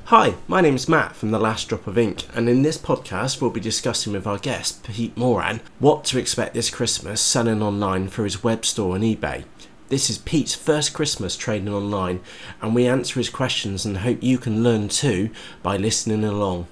Hi, my name's Matt from The Last Drop of Ink, and in this podcast we'll be discussing with our guest, Pete Moran, what to expect this Christmas selling online through his web store and eBay. This is Pete's first Christmas trading online, and we answer his questions and hope you can learn too by listening along.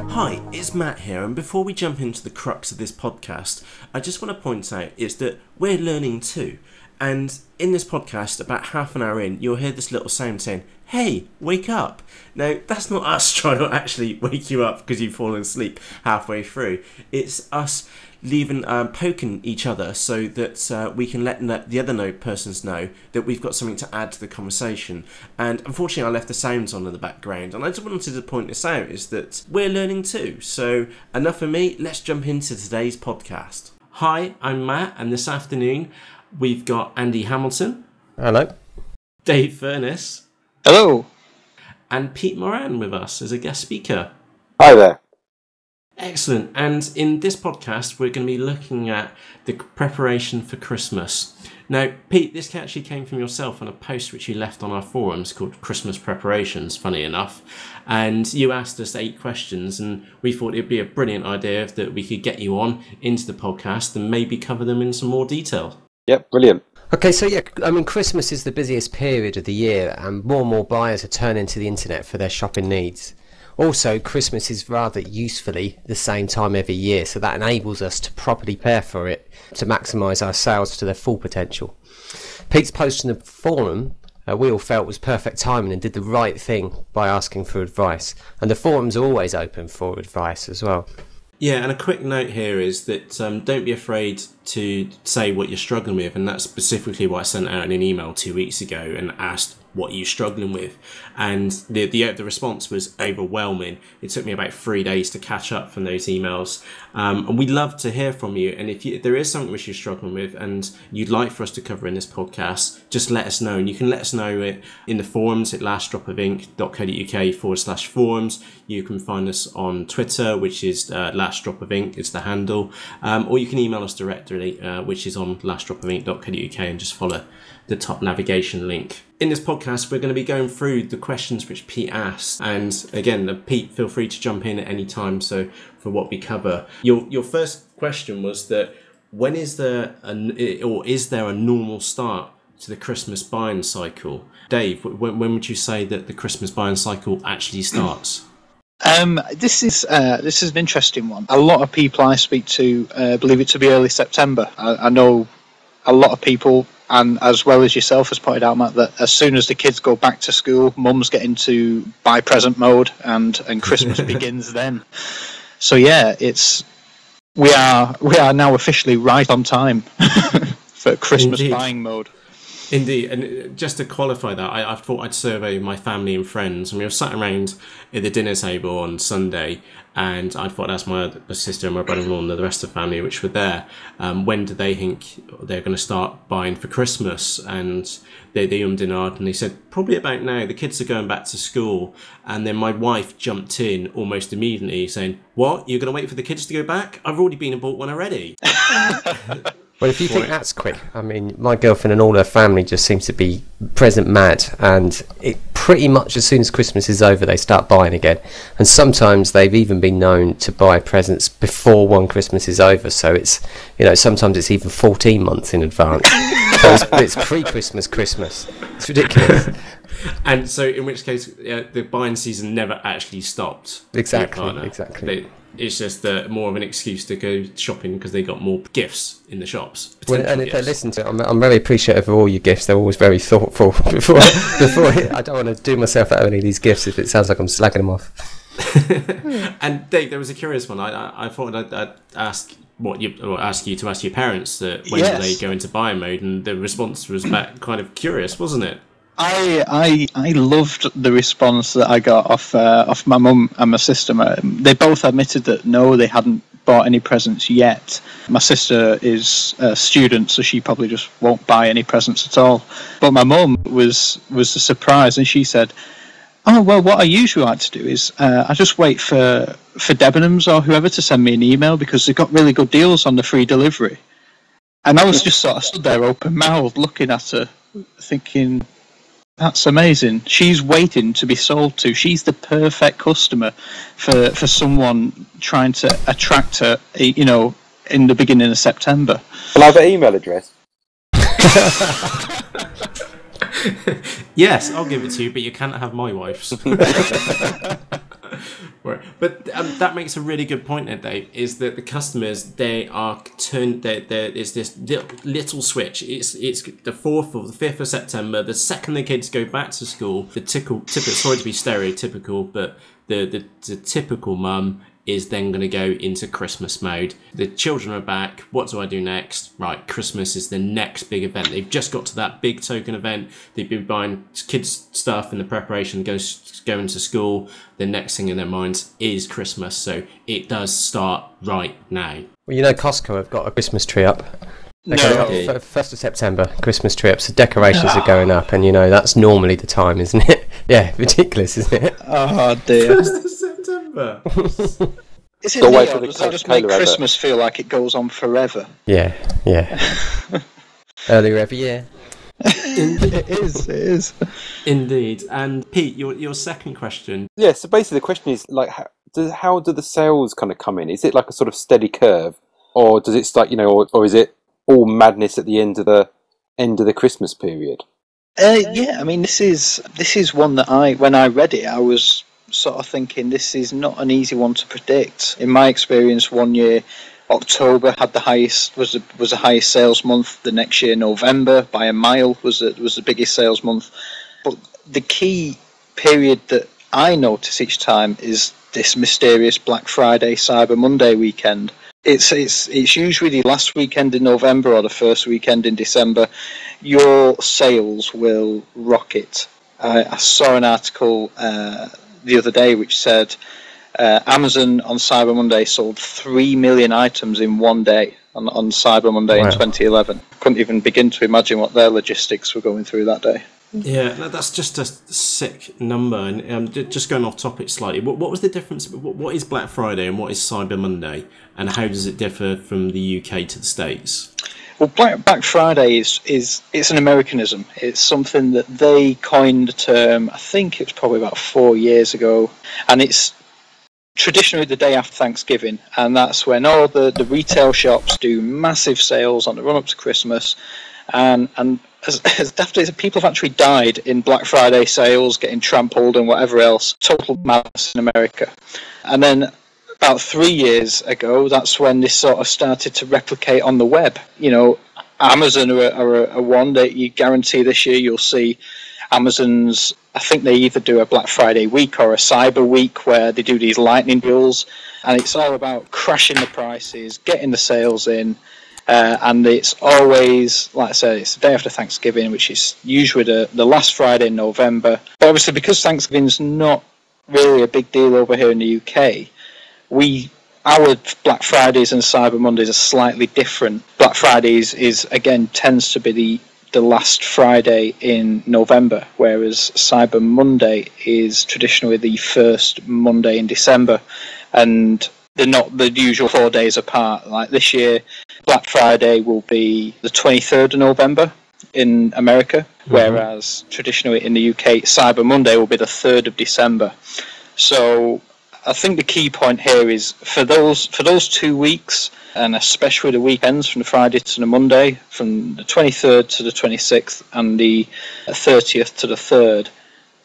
Hi, it's Matt here, and before we jump into the crux of this podcast, I just want to point out is that we're learning too. And in this podcast, about half an hour in, you'll hear this little sound saying, "Hey, wake up." Now, that's not us trying to actually wake you up because you've fallen asleep halfway through. It's us poking each other so that we can let the other persons know that we've got something to add to the conversation. And unfortunately, I left the sounds on in the background, and I just wanted to point this out, is that we're learning too. So enough of me, let's jump into today's podcast. Hi, I'm Matt, and this afternoon we've got Andy Hamilton. Hello. Dave Furness. Hello. And Pete Moran with us as a guest speaker. Hi there. Excellent. And in this podcast, we're going to be looking at the preparation for Christmas. Now, Pete, this actually came from yourself on a post which you left on our forums called Christmas Preparations, funny enough. And you asked us 8 questions, and we thought it'd be a brilliant idea that we could get you on into the podcast and maybe cover them in some more detail. Yep, brilliant. Okay, so Christmas is the busiest period of the year, and more buyers are turning to the internet for their shopping needs. Also, Christmas is rather usefully the same time every year, so that enables us to properly prepare for it to maximise our sales to their full potential. Pete's post in the forum we all felt was perfect timing and did the right thing by asking for advice, and the forums are always open for advice as well. Yeah, and a quick note here is that don't be afraid to say what you're struggling with, and that's specifically what I sent out in an email 2 weeks ago and asked what you're struggling with, and the response was overwhelming. It took me about 3 days to catch up from those emails, and we'd love to hear from you. And if there is something which you're struggling with and you'd like for us to cover in this podcast, just let us know, and you can let us know it in the forums at lastdropofink.co.uk/forums. You can find us on Twitter, which is lastdropofink, it's the handle, or you can email us directly, which is on lastdropofink.co.uk, and just follow the top navigation link. In this podcast, we're going to be going through the questions which Pete asked, and again, Pete, feel free to jump in at any time. So for what we cover, your first question was that is there a normal start to the Christmas buying cycle? Dave, when would you say that the Christmas buying cycle actually starts? This is an interesting one. A lot of people I speak to believe it to be early September. I know a lot of people, and as well as yourself has pointed out, Matt, that as soon as the kids go back to school, mums get into buy present mode, and Christmas begins then. So yeah, we are now officially right on time for Christmas buying mode. Indeed, and just to qualify that, I thought I'd survey my family and friends, and we were sat around at the dinner table on Sunday, and I thought I'd ask my sister and my brother-in-law and the rest of the family which were there, when do they think they're going to start buying for Christmas? And they ummed and ahed, and they said probably about now. The kids are going back to school, and then my wife jumped in almost immediately saying, "What? You're going to wait for the kids to go back? I've already been and bought one already." Well, if you think that's quick, I mean, my girlfriend and all her family just seems to be present mad, and it pretty much as soon as Christmas is over, they start buying again. And sometimes they've even been known to buy presents before one Christmas is over. So it's, sometimes it's even 14 months in advance. So it's pre-Christmas Christmas. It's ridiculous. And so, in which case, the buying season never actually stopped. Exactly. It's just more of an excuse to go shopping because they got more gifts in the shops. Well, and if they listen to it, I'm very appreciative of all your gifts. They're always very thoughtful. Before I don't want to do myself out of any of these gifts if it sounds like I'm slagging them off. And Dave, there was a curious one. I thought I'd ask you to ask your parents that when do they go into buying mode, and the response was back kind of curious, wasn't it? I loved the response that I got off my mum and my sister. They both admitted that no, they hadn't bought any presents yet. My sister is a student, so she probably just won't buy any presents at all. But my mum was surprised, and she said, Oh, well, what I usually like to do is I just wait for Debenhams or whoever to send me an email because they've got really good deals on the free delivery. And I was just sort of stood there open-mouthed looking at her, thinking, that's amazing. She's waiting to be sold to. She's the perfect customer for someone trying to attract her, you know, in the beginning of September. Can I have an email address? Yes, I'll give it to you, but you can't have my wife's. Right. But that makes a really good point there, Dave, is that the customers, they are turned, there's this little switch. It's the 4th or the 5th of September, the second the kids go back to school, the typical, sorry to be stereotypical, but the typical mum is then going to go into Christmas mode. The children are back. What do I do next? Right, Christmas is the next big event. They've just got to that big token event. They've been buying kids stuff in the preparation going to school. The next thing in their minds is Christmas. So it does start right now. Well, you know, Costco have got a Christmas tree up. No. 1st of September, Christmas tree up, so decorations are going up, and you know, that's normally the time, isn't it? Yeah, ridiculous, isn't it? Oh, dear. 1st of September. Is it Go away near, for or the does that just make Coca-Cola Christmas feel like it goes on forever? Yeah. Earlier every year. It is. Indeed. And Pete, your second question. Yeah, so basically the question is, like, how do the sales kind of come in? Is it like a sort of steady curve, or does it start, you know, or is it all madness at the end of the Christmas period? Yeah, I mean, this is one that when I read it, I was sort of thinking this is not an easy one to predict. In my experience, one year October had the highest was the highest sales month. The next year November by a mile was the biggest sales month. But the key period that I notice each time is this mysterious Black Friday, Cyber Monday weekend. It's usually the last weekend in November or the first weekend in December. Your sales will rocket. I saw an article the other day which said Amazon on Cyber Monday sold 3 million items in one day on Cyber Monday in 2011. Couldn't even begin to imagine what their logistics were going through that day. Yeah, that's just a sick number. And just going off topic slightly, what was the difference? What is Black Friday and what is Cyber Monday, and how does it differ from the UK to the States? Well, Black Friday is an Americanism. It's something that they coined the term. I think it was probably about 4 years ago, and it's traditionally the day after Thanksgiving, and that's when all the retail shops do massive sales on the run up to Christmas, and as daft as people have actually died in Black Friday sales, getting trampled and whatever else, total madness in America. And then about 3 years ago, that's when this sort of started to replicate on the web. You know, Amazon are a one that you guarantee this year you'll see Amazon's, I think they either do a Black Friday week or a Cyber week where they do these lightning deals, and it's all about crashing the prices, getting the sales in, and it's always, like I said, it's the day after Thanksgiving, which is usually the last Friday in November. But obviously, because Thanksgiving's not really a big deal over here in the UK, our Black Fridays and Cyber Mondays are slightly different. Black Fridays tends to be the last Friday in November, whereas Cyber Monday is traditionally the first Monday in December, and they're not the usual 4 days apart. Like this year, Black Friday will be the 23rd of November in America, whereas traditionally in the UK, Cyber Monday will be the 3rd of December. So I think the key point here is for those 2 weeks, and especially the weekends from the Friday to the Monday, from the 23rd to the 26th and the 30th to the 3rd,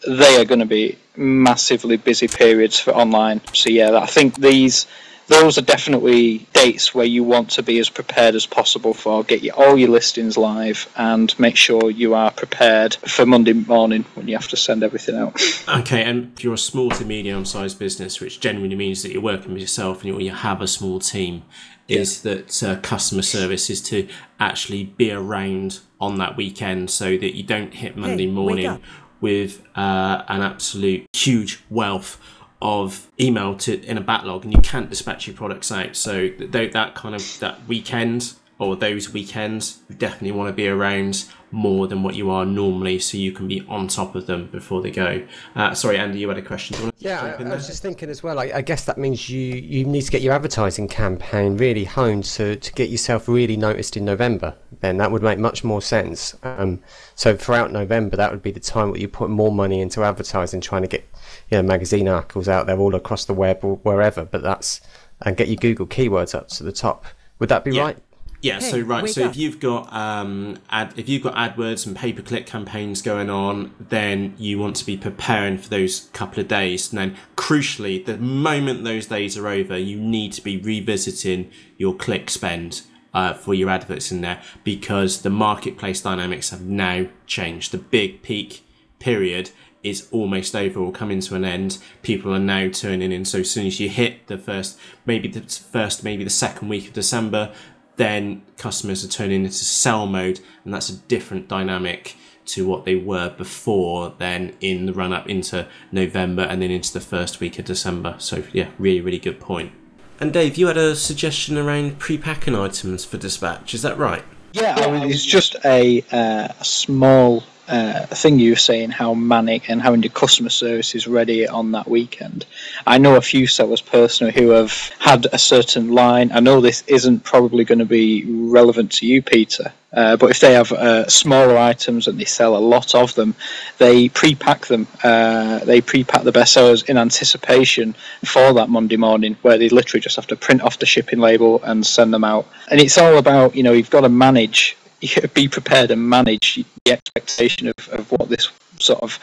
they are going to be massively busy periods for online. So yeah, I think those are definitely dates where you want to be as prepared as possible for. Get all your listings live and make sure you are prepared for Monday morning when you have to send everything out. Okay, and if you're a small to medium-sized business, which generally means that you're working with yourself and you have a small team, is that customer service is to actually be around on that weekend so that you don't hit Monday morning with an absolute huge wealth of email in a backlog, and you can't dispatch your products out. So that weekend or those weekends, you definitely want to be around more than what you are normally, so you can be on top of them before they go. Sorry, Andy, you had a question. Do you want to jump in I there? was just thinking as well. I guess that means you need to get your advertising campaign really honed to get yourself really noticed in November. Then that would make much more sense. So throughout November, that would be the time where you put more money into advertising, trying to get magazine articles out there all across the web or wherever. And get your Google keywords up to the top. Would that be right? Yeah, so if you've got AdWords and pay-per-click campaigns going on, then you want to be preparing for those couple of days. And then, crucially, the moment those days are over, you need to be revisiting your click spend for your adverts in there, because the marketplace dynamics have now changed. The big peak period is almost over or coming to an end. People are now turning in. So as soon as you hit the maybe the second week of December, then customers are turning into sell mode, and that's a different dynamic to what they were before then, in the run up into November and then into the first week of December. So yeah, really, really good point. And Dave, you had a suggestion around pre-packing items for dispatch, is that right? Yeah, it's just a small thing you were saying, how manic and how into customer service is ready on that weekend. I know a few sellers personally who have had a certain line. I know this isn't probably going to be relevant to you, Peter, but if they have smaller items and they sell a lot of them, they pre-pack them. They pre-pack the best sellers in anticipation for that Monday morning, where they literally just have to print off the shipping label and send them out. And it's all about, you've got to manage, be prepared and manage the expectation of what this sort of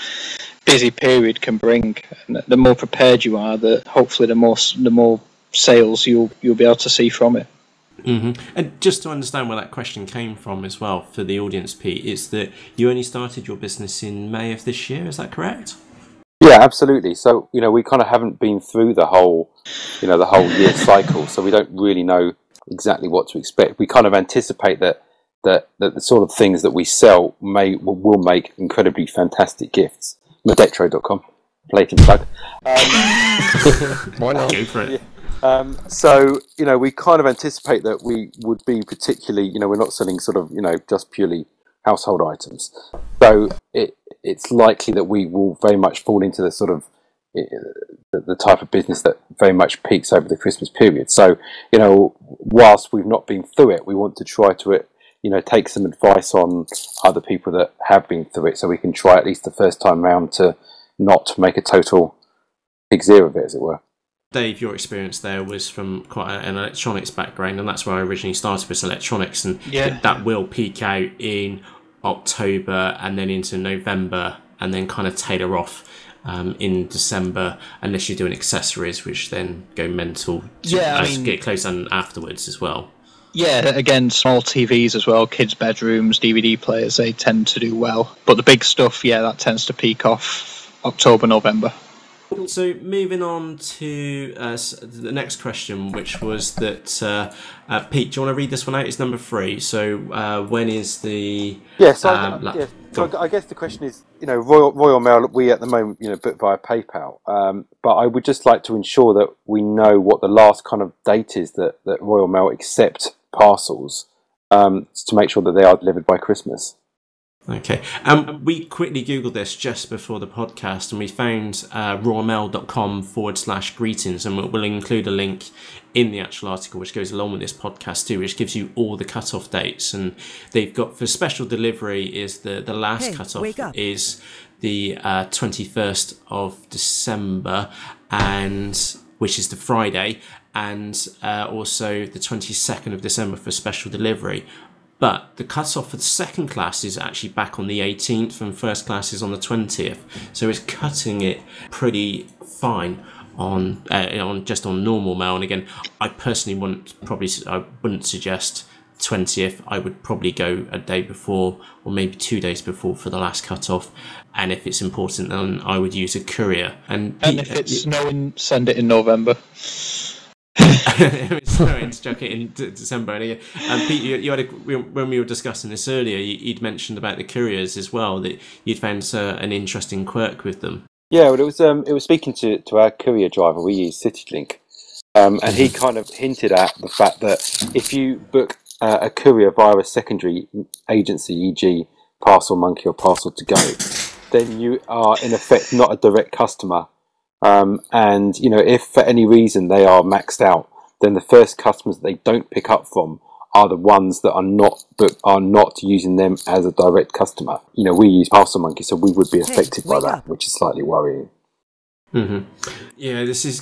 busy period can bring. And the more prepared you are, hopefully the more sales you'll be able to see from it. Mm-hmm. And just to understand where that question came from as well for the audience, Pete, is that you only started your business in May of this year, is that correct? Yeah, absolutely. So, we kind of haven't been through the whole year cycle, so we don't really know exactly what to expect. We kind of anticipate that the sort of things that we sell will make incredibly fantastic gifts. Medetro.com, blatant plug. Why not? Go for it. Yeah. So, we kind of anticipate that we would be particularly, we're not selling sort of, just purely household items. So it's likely that we will very much fall into the sort of the type of business that very much peaks over the Christmas period. So, whilst we've not been through it, we want to try to take some advice on other people that have been through it, so we can try at least the first time round to not make a total pig's ear of it, as it were. Dave, your experience there was from quite an electronics background, and that's where I originally started with electronics, and that will peak out in October and then into November, and then kind of tailor off in December, unless you're doing accessories, which then go mental get close on afterwards as well. Yeah, again, small TVs as well, kids' bedrooms, DVD players, they tend to do well. But the big stuff, that tends to peak off October, November. So moving on to the next question, which was that, Pete, do you want to read this one out? It's number 3. So when is the... Yes, so I guess the question is, Royal Mail, we at the moment, book via PayPal. But I would just like to ensure that we know what the last kind of date is that Royal Mail accept parcels to make sure that they are delivered by Christmas. Okay. We quickly Googled this just before the podcast, and we found royalmail.com/greetings, and we'll include a link in the actual article which goes along with this podcast too, which gives you all the cut-off dates. And they've got, for special delivery, is the last cut-off is the 21st of December, and which is the Friday, and also the 22nd of December for special delivery. But the cut-off for the second class is actually back on the 18th, and first class is on the 20th. So it's cutting it pretty fine on normal mail. And again, I personally wouldn't suggest 20th. I would probably go a day before, or maybe 2 days before, for the last cut-off. And if it's important, then I would use a courier. And if it's snowing, send it in November. It's snowing, chuck it in December. And Pete, you had when we were discussing this earlier, you'd mentioned about the couriers as well, that you'd found an interesting quirk with them. Yeah, well, it was speaking to our courier driver. We use CityLink, and he kind of hinted at the fact that if you book a courier via a secondary agency, e.g. Parcel Monkey or Parcel to Go, then you are in effect not a direct customer. And if for any reason they are maxed out, then the first customers that they don't pick up from are the ones that are not using them as a direct customer. We use Parcel Monkey, so we would be affected by that, which is slightly worrying. Mm-hmm. Yeah, this is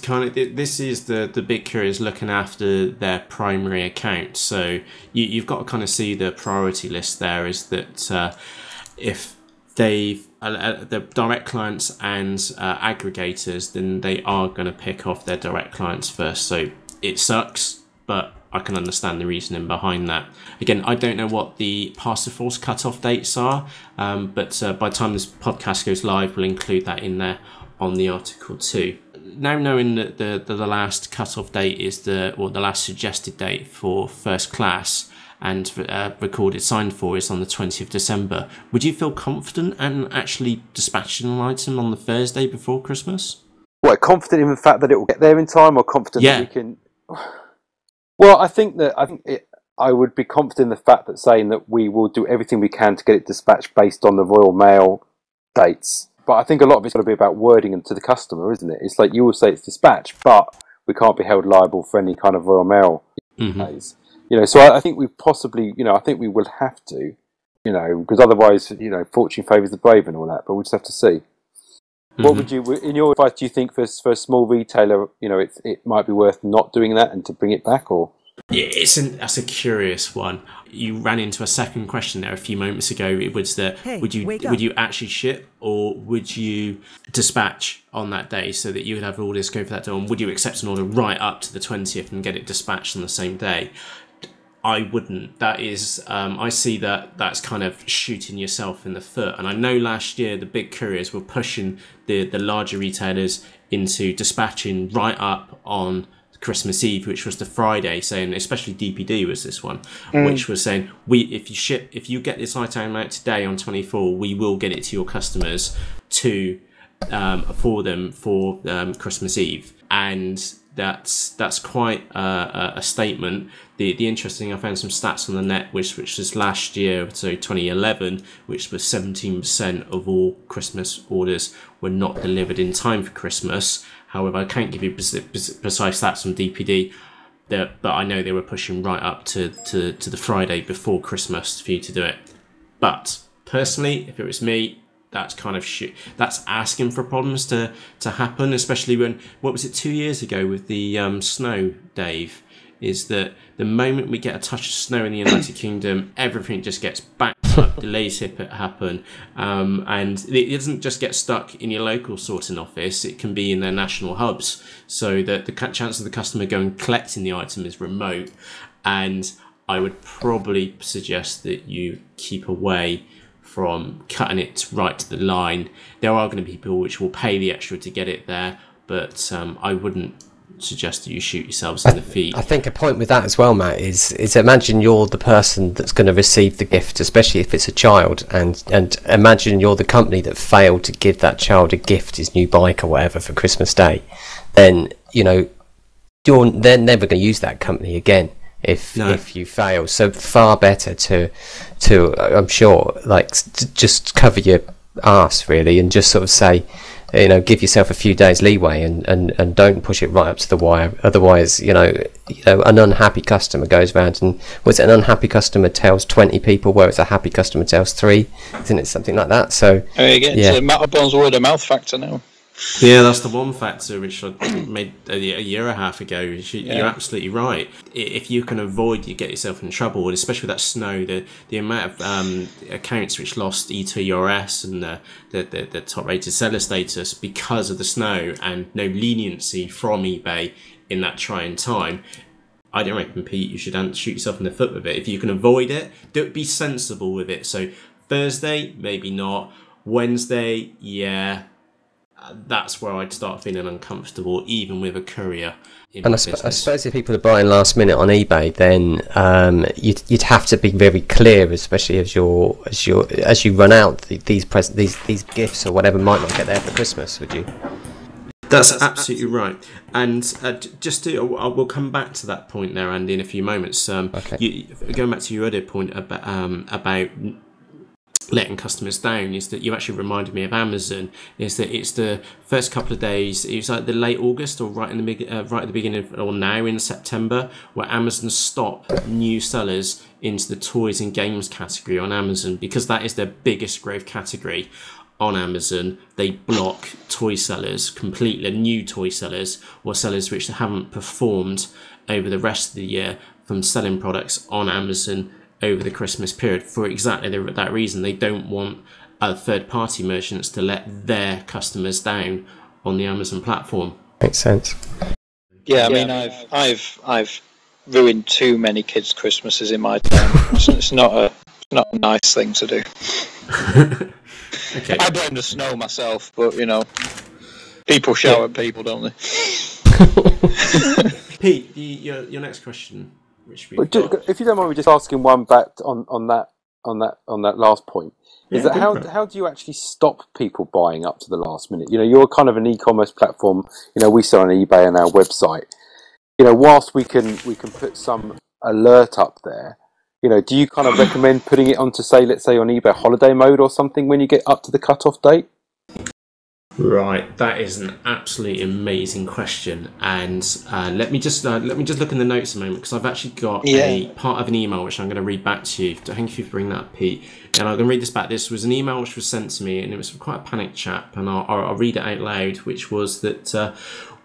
the big couriers looking after their primary account. So you've got to kind of see the priority list there. Is that if they've the direct clients and aggregators, then they are going to pick off their direct clients first. So it sucks, but I can understand the reasoning behind that. Again, I don't know what the Parcel Force cut-off dates are, but by the time this podcast goes live, we'll include that in there on the article too. Now knowing that the last cut-off date is the last suggested date for first class and recorded signed for is on the 20th of December, would you feel confident in actually dispatching an item on the Thursday before Christmas? What, confident in the fact that it will get there in time, or confident that we can... Well, I would be confident in the fact that saying that we will do everything we can to get it dispatched based on the Royal Mail dates. But I think a lot of it's got to be about wording them to the customer, isn't it? It's like you will say it's dispatched, but we can't be held liable for any kind of Royal Mail days. So I think we possibly, I think we will have to, because otherwise, fortune favours the brave and all that. But we'll just have to see. What would you, in your advice, do you think for a small retailer, it might be worth not doing that and to bring it back, or? Yeah, that's a curious one. You ran into a second question there a few moments ago. It was that would you actually ship, or would you dispatch on that day so that you would have orders go for that day? And would you accept an order right up to the 20th and get it dispatched on the same day? I wouldn't. That is, I see that's kind of shooting yourself in the foot. And I know last year the big couriers were pushing the larger retailers into dispatching right up on Christmas Eve, which was the Friday, saying, especially DPD was this one, which was saying, if you get this item out today on 24, we will get it to your customers for Christmas Eve. And that's quite a statement. The interesting, I found some stats on the net, which was last year, so 2011, which was 17% of all Christmas orders were not delivered in time for Christmas. However, I can't give you precise stats from DPD, but I know they were pushing right up to the Friday before Christmas for you to do it. But personally, if it was me, that's kind of shit. That's asking for problems to happen, especially when, what was it, 2 years ago with the snow, Dave, is that the moment we get a touch of snow in the United Kingdom, everything just gets backed up, delays happen, and it doesn't just get stuck in your local sorting office, it can be in their national hubs, so that the chance of the customer going and collecting the item is remote. And I would probably suggest that you keep away from cutting it right to the line. There are going to be people which will pay the extra to get it there, but I wouldn't suggest that you shoot yourselves in the feet. I think a point with that as well, Matt, is imagine you're the person that's going to receive the gift, especially if it's a child, and imagine you're the company that failed to give that child a gift, his new bike or whatever, for Christmas Day. Then they're never going to use that company again if you fail. So far better to I'm sure, just cover your arse really, and just sort of say, give yourself a few days leeway and don't push it right up to the wire. Otherwise, an unhappy customer goes around and an unhappy customer tells 20 people, whereas a happy customer tells 3, isn't it? Something like that. So it's a Matterborn's word of mouth factor now. Yeah, that's the one factor which I made a year and a half ago. You're absolutely right. If you can avoid, you get yourself in trouble, and especially with that snow, the amount of accounts which lost E2URS and the top rated seller status because of the snow and no leniency from eBay in that trying time. I don't reckon, Pete, you should shoot yourself in the foot with it. If you can avoid it, be sensible with it. So Thursday, maybe not. Wednesday, yeah. That's where I'd start feeling uncomfortable, even with a courier. And I suppose if people are buying last minute on eBay, then you'd have to be very clear, especially as you run out these gifts or whatever might not get there for Christmas, would you? That's absolutely right. And we'll come back to that point there, Andy, in a few moments. Okay. Going back to your other point about letting customers down, is that you actually reminded me of Amazon. Is that it's the first couple of days, it was like the late August or right at the beginning of, or now in September, where Amazon stopped new sellers into the toys and games category on Amazon, because that is their biggest growth category on Amazon. They block toy sellers completely, new toy sellers or sellers which haven't performed over the rest of the year, from selling products on Amazon over the Christmas period, for exactly that reason. They don't want third-party merchants to let their customers down on the Amazon platform. Makes sense. Yeah, I mean, I've ruined too many kids' Christmases in my time. It's not a nice thing to do. Okay. I blame the snow myself, but people shout at people, don't they? Pete, your next question. If you don't mind me just asking one back on that last point, is that how do you actually stop people buying up to the last minute? You're kind of an e-commerce platform. We sell on eBay and our website. Whilst we can put some alert up there, do you kind of recommend putting it onto, let's say on eBay holiday mode or something when you get up to the cut-off date? Right, that is an absolutely amazing question, and let me just look in the notes a moment, because I've actually got a part of an email which I'm going to read back to you. Thank you for bringing that up, Pete. And I'm going to read this back. This was an email which was sent to me, and it was from quite a panicked chap, and I'll read it out loud, which was that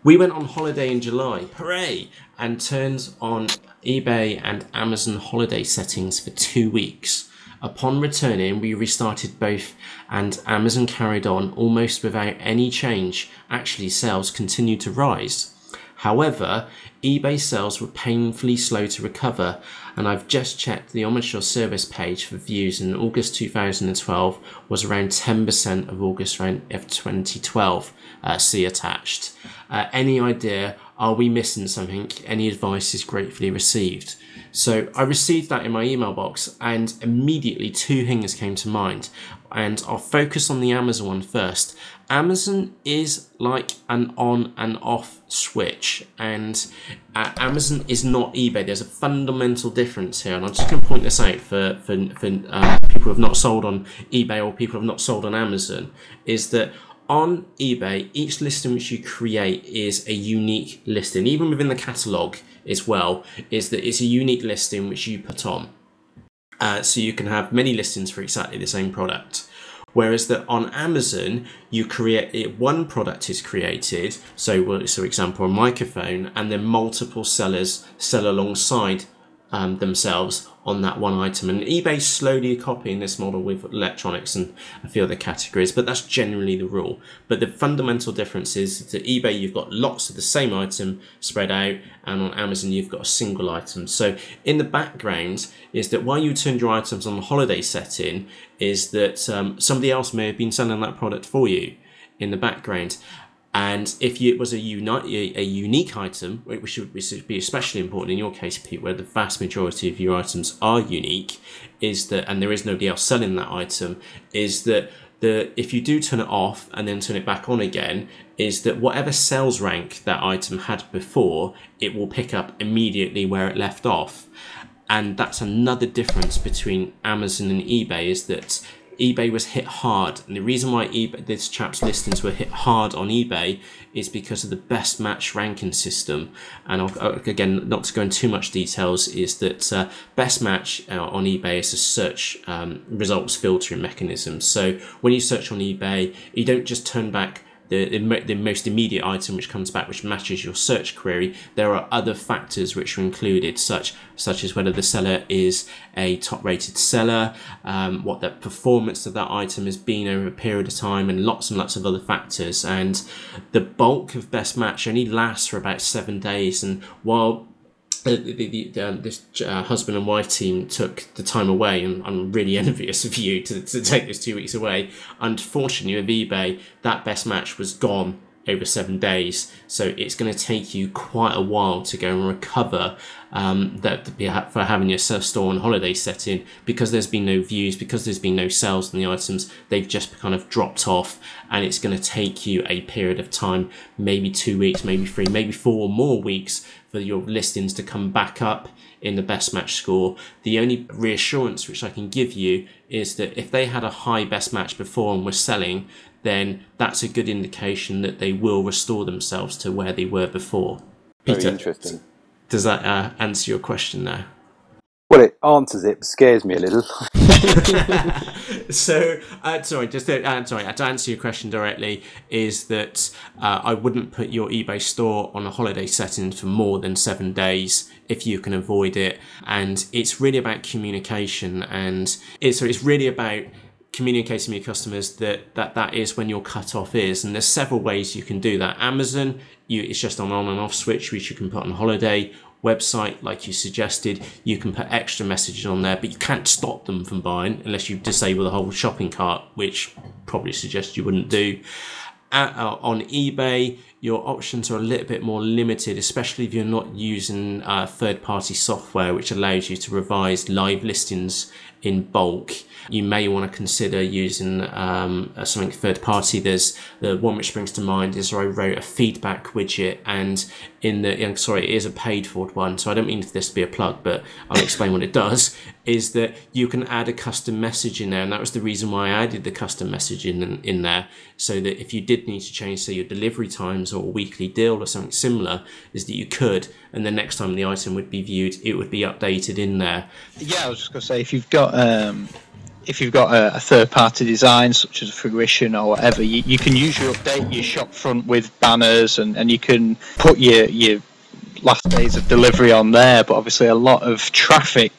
we went on holiday in July, hooray, and turned on eBay and Amazon holiday settings for 2 weeks. Upon returning, we restarted both, and Amazon carried on almost without any change. Actually, sales continued to rise. However, eBay sales were painfully slow to recover, and I've just checked the Homage Your Service page for views in August 2012 was around 10% of August of 2012. See attached. Any idea? Are we missing something? Any advice is gratefully received. So I received that in my email box, and immediately two things came to mind. And I'll focus on the Amazon one first. Amazon is like an on and off switch, and Amazon is not eBay. There's a fundamental difference here, and I'm just going to point this out for people who have not sold on eBay or people who have not sold on Amazon, is that on eBay, each listing which you create is a unique listing, even within the catalogue as well, is that it's a unique listing which you put on. So you can have many listings for exactly the same product. Whereas that on Amazon, you create it, one product is created, so example, a microphone, and then multiple sellers sell alongside themselves on that one item. And eBay's slowly copying this model with electronics and a few other categories, but that's generally the rule. But the fundamental difference is that eBay, you've got lots of the same item spread out, and on Amazon you've got a single item. So in the background is that while you turned your items on the holiday setting, is that somebody else may have been selling that product for you in the background. And if it was a unique item, which would be especially important in your case, Pete, where the vast majority of your items are unique, is that, and there is nobody else selling that item, is that if you do turn it off and then turn it back on again, is that whatever sales rank that item had before, it will pick up immediately where it left off. And that's another difference between Amazon and eBay, is that eBay was hit hard, and the reason why this chap's listings were hit hard on eBay is because of the best match ranking system. And again, not to go into too much details, is that best match on eBay is a search results filtering mechanism. So when you search on eBay, you don't just turn back the most immediate item which comes back, which matches your search query. There are other factors which are included, such as whether the seller is a top-rated seller, what the performance of that item has been over a period of time, and lots of other factors. And the bulk of best match only lasts for about 7 days. And while this husband and wife team took the time away, and I'm really envious of you to take those 2 weeks away. Unfortunately, with eBay, that best match was gone over 7 days. So it's going to take you quite a while to go and recover for having your store on holiday setting, because there's been no views, because there's been no sales on the items. They've just kind of dropped off, and it's going to take you a period of time, maybe 2 weeks, maybe 3, maybe 4 more weeks for your listings to come back up in the best match score. The only reassurance which I can give you is that if they had a high best match before and were selling, then that's a good indication that they will restore themselves to where they were before. Peter, Very interesting. Does that answer your question there? Well, it answers it, but scares me a little. So, to answer your question directly, is that I wouldn't put your eBay store on a holiday setting for more than 7 days if you can avoid it. And it's really about communication, and it's really about communicating with your customers that is when your cutoff is. And there's several ways you can do that. Amazon, it's just an on and off switch, which you can put on holiday. Website, like you suggested, you can put extra messages on there, but you can't stop them from buying unless you disable the whole shopping cart, which probably suggest you wouldn't do. On eBay, your options are a little bit more limited, especially if you're not using third-party software which allows you to revise live listings in bulk. You may want to consider using something third-party. There's the one which springs to mind is I wrote a feedback widget, and it is a paid-for one, so I don't mean for this to be a plug, but I'll explain what it does. Is that you can add a custom message in there, and that was the reason why I added the custom message in there, so that if you did need to change, say, your delivery times or a weekly deal or something similar, is that you could, and the next time the item would be viewed, it would be updated in there. Yeah, I was just going to say, if you've got a third-party design such as Fruition or whatever, you can usually update your shop front with banners, and you can put your last days of delivery on there. But obviously, a lot of traffic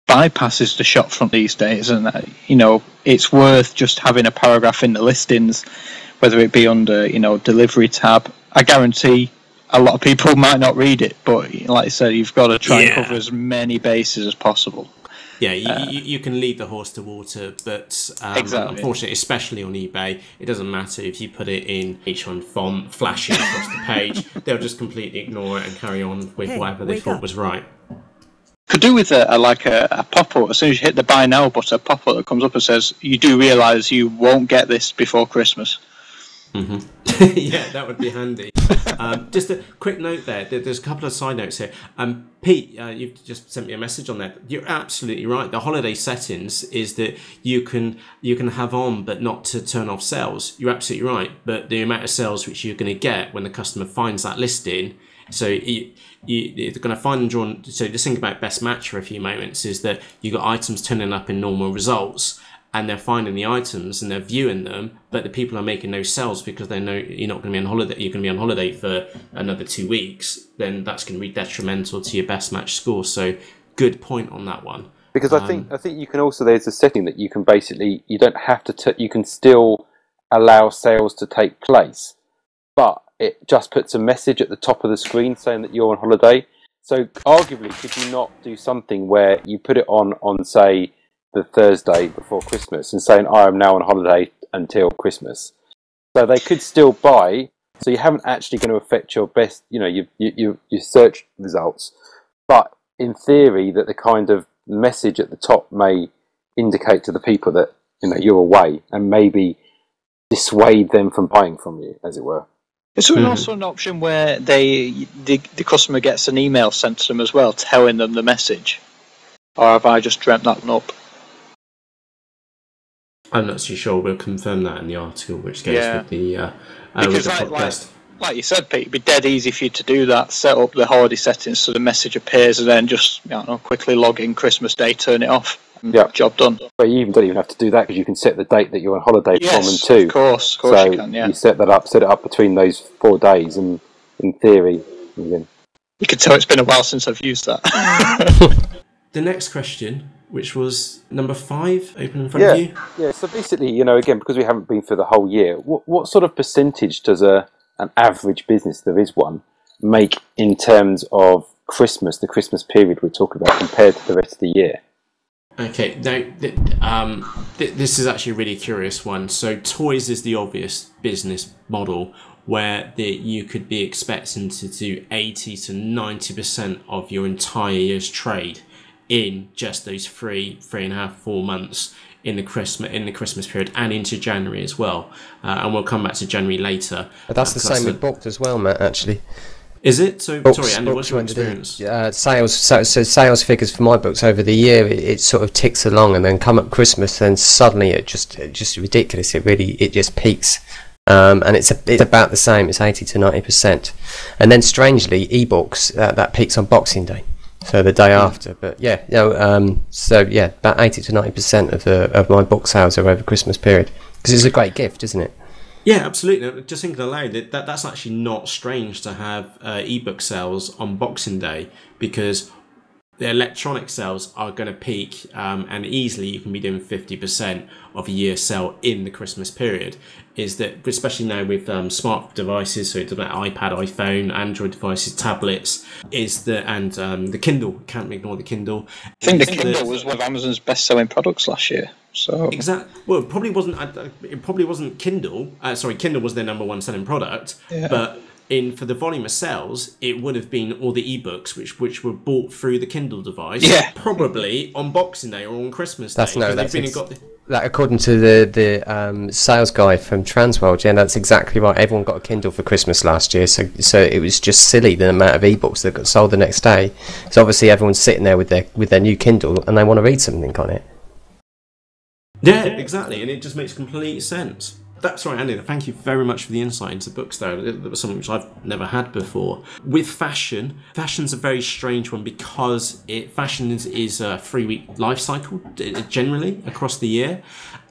bypasses the shop front these days, and it's worth just having a paragraph in the listings, whether it be under delivery tab. I guarantee a lot of people might not read it, but like I said, you've got to try and cover as many bases as possible. Yeah, you can lead the horse to water, but exactly. Unfortunately, especially on eBay, it doesn't matter if you put it in H1 font, flashing across the page. They'll just completely ignore it and carry on with whatever they thought was right. Could do with a pop-up. As soon as you hit the buy now button, a pop-up that comes up and says, you do realise you won't get this before Christmas. Mm-hmm. Yeah, that would be handy. Just a quick note there. There's a couple of side notes here. Pete, you've just sent me a message on that. You're absolutely right. The holiday settings is that you can have on, but not to turn off sales. You're absolutely right. But the amount of sales which you're going to get when the customer finds that listing, so you're going to find and draw. So just think about best match for a few moments. Is that you got items turning up in normal results, and they're finding the items and they're viewing them, but the people are making no sales because they know you're not going to be on holiday. You're going to be on holiday for another 2 weeks. Then that's going to be detrimental to your best match score. So good point on that one. Because I think you can also, there's a setting that you can basically, you don't have to, you can still allow sales to take place, but it just puts a message at the top of the screen saying that you're on holiday. So arguably, could you not do something where you put it on say, the Thursday before Christmas and saying, I am now on holiday until Christmas. So they could still buy, so you haven't actually going to affect your best, your search results. But in theory, that the kind of message at the top may indicate to the people that, you're away and maybe dissuade them from buying from you, as it were. Is there also an option where the customer gets an email sent to them as well, telling them the message? Or have I just dreamt that one up? I'm not too sure. We'll confirm that in the article, which goes with the podcast. Like you said, Pete, it'd be dead easy for you to do that. Set up the holiday settings so the message appears, and then just quickly log in Christmas Day, turn it off, and job done. But you don't even have to do that because you can set the date that you're on holiday from and to. Of course so you can. Yeah, you set it up between those 4 days, and in theory, you can tell it's been a while since I've used that. The next question, which was number 5, open in front of you. Yeah, so basically, again, because we haven't been through the whole year, what sort of percentage does an average business, there is one, make in terms of Christmas, the Christmas period we're talking about, compared to the rest of the year? Okay, now, this is actually a really curious one. So toys is the obvious business model. where you could be expecting to do 80 to 90% of your entire year's trade in just those 3.5, 4 months in the Christmas period and into January as well. And we'll come back to January later. But that's the same with books as well, Matt, actually. Is it? So, books, sorry, Andy, what's your experience? Sales. So sales figures for my books over the year, it sort of ticks along, and then come up Christmas, and suddenly it just ridiculous. It just peaks. And it's about the same. It's 80 to 90%, and then strangely, ebooks that peaks on Boxing Day, so the day after. But about 80 to 90% of my book sales are over Christmas period, because it's a great gift, isn't it? Yeah, absolutely. Just thinking aloud, that's actually not strange to have ebook sales on Boxing Day, because the electronic sales are going to peak, and easily you can be doing 50% of a year's sale in the Christmas period. Is that, especially now with smart devices, so it's about iPad, iPhone, Android devices, tablets, and the Kindle. Can't ignore the Kindle. I think the Kindle was one of Amazon's best-selling products last year. So exactly. Well, it probably wasn't. It probably wasn't Kindle. Kindle was their number one selling product, but for the volume of sales, it would have been all the ebooks which were bought through the Kindle device, probably on Boxing Day or on Christmas Day. That according to the sales guy from Transworld, that's exactly right. Everyone got a Kindle for Christmas last year, so it was just silly the amount of ebooks that got sold the next day. So obviously everyone's sitting there with their new Kindle and they want to read something on it. Yeah, exactly, and it just makes complete sense. That's right, Andy. Thank you very much for the insight into books, though. That was something which I've never had before. With fashion's a very strange one, because fashion is a 3-week life cycle generally across the year,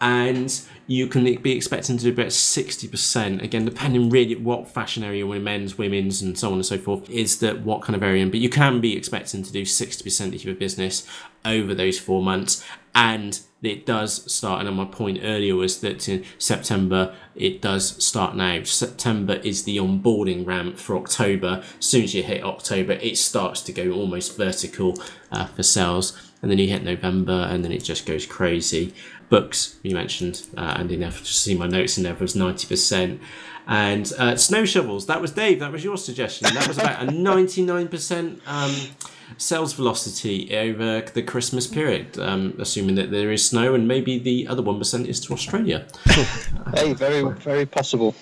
and you can be expecting to do about 60%, again, depending really what fashion area, men's, women's, and so on and so forth, is that what kind of area. But you can be expecting to do 60% of your business over those 4 months, and it does start, and my point earlier was that in September, it does start now. September is the onboarding ramp for October. As soon as you hit October, it starts to go almost vertical for sales. And then you hit November, and then it just goes crazy. Books, you mentioned, Andy, just see my notes in there, was 90%. And snow shovels, that was Dave, that was your suggestion. That was about a 99% sales velocity over the Christmas period, assuming that there is snow, and maybe the other 1% is to Australia. Hey, very, very possible.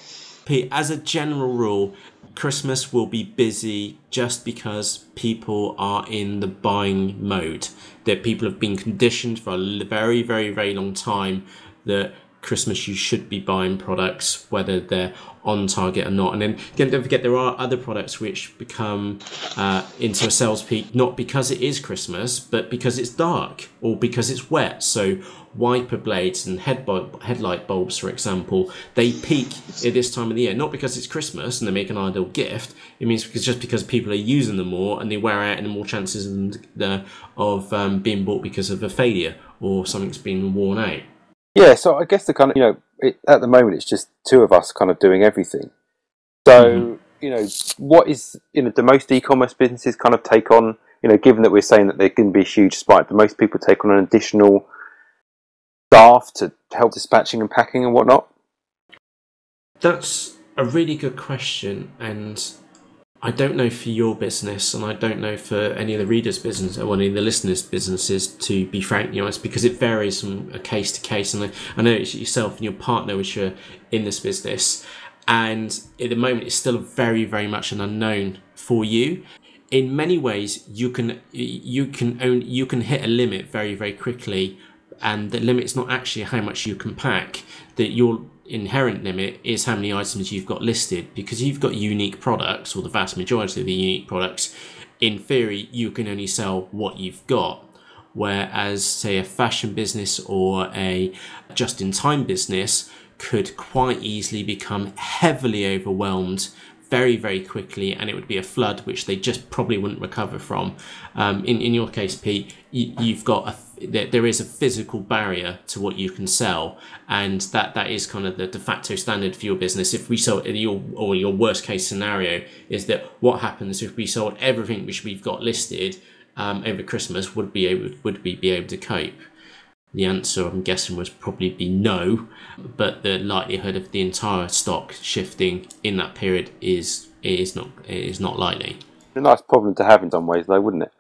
Pete, as a general rule, Christmas will be busy just because people are in the buying mode. That people have been conditioned for a very, very, very long time that Christmas you should be buying products, whether they're on target or not. And then again, don't forget there are other products which become into a sales peak, not because it is Christmas, but because it's dark or because it's wet. So wiper blades and headlight bulbs, for example, they peak at this time of the year, not because it's Christmas and they make an ideal gift. It means because people are using them more and they wear out, and the more chances of being bought because of a failure or something's been worn out. Yeah, so I guess the kind of, at the moment it's just two of us kind of doing everything. So, what is, do most e-commerce businesses kind of take on, given that we're saying that there can be a huge spike, do most people take on an additional staff to help dispatching and packing and whatnot? That's a really good question, and I don't know for your business, and I don't know for any of the readers' business or any of the listeners' businesses, to be frankly honest, because it varies from a case to case. And I know it's yourself and your partner which are in this business, and at the moment it's still very, very much an unknown for you. In many ways, you can hit a limit very, very quickly, and the limit's not actually how much you can pack. That your inherent limit is how many items you've got listed, because you've got unique products, or the vast majority of the unique products. In theory, you can only sell what you've got, whereas say a fashion business or a just-in-time business could quite easily become heavily overwhelmed very, very quickly, and it would be a flood which they just probably wouldn't recover from. In your case, Pete, you've got there is a physical barrier to what you can sell, and that is kind of the de facto standard for your business. If we sell your worst case scenario is that what happens if we sold everything which we've got listed over Christmas, would we be able to cope? The answer, I'm guessing, would probably be no, but the likelihood of the entire stock shifting in that period is not likely. A nice problem to have in some ways, though, wouldn't it?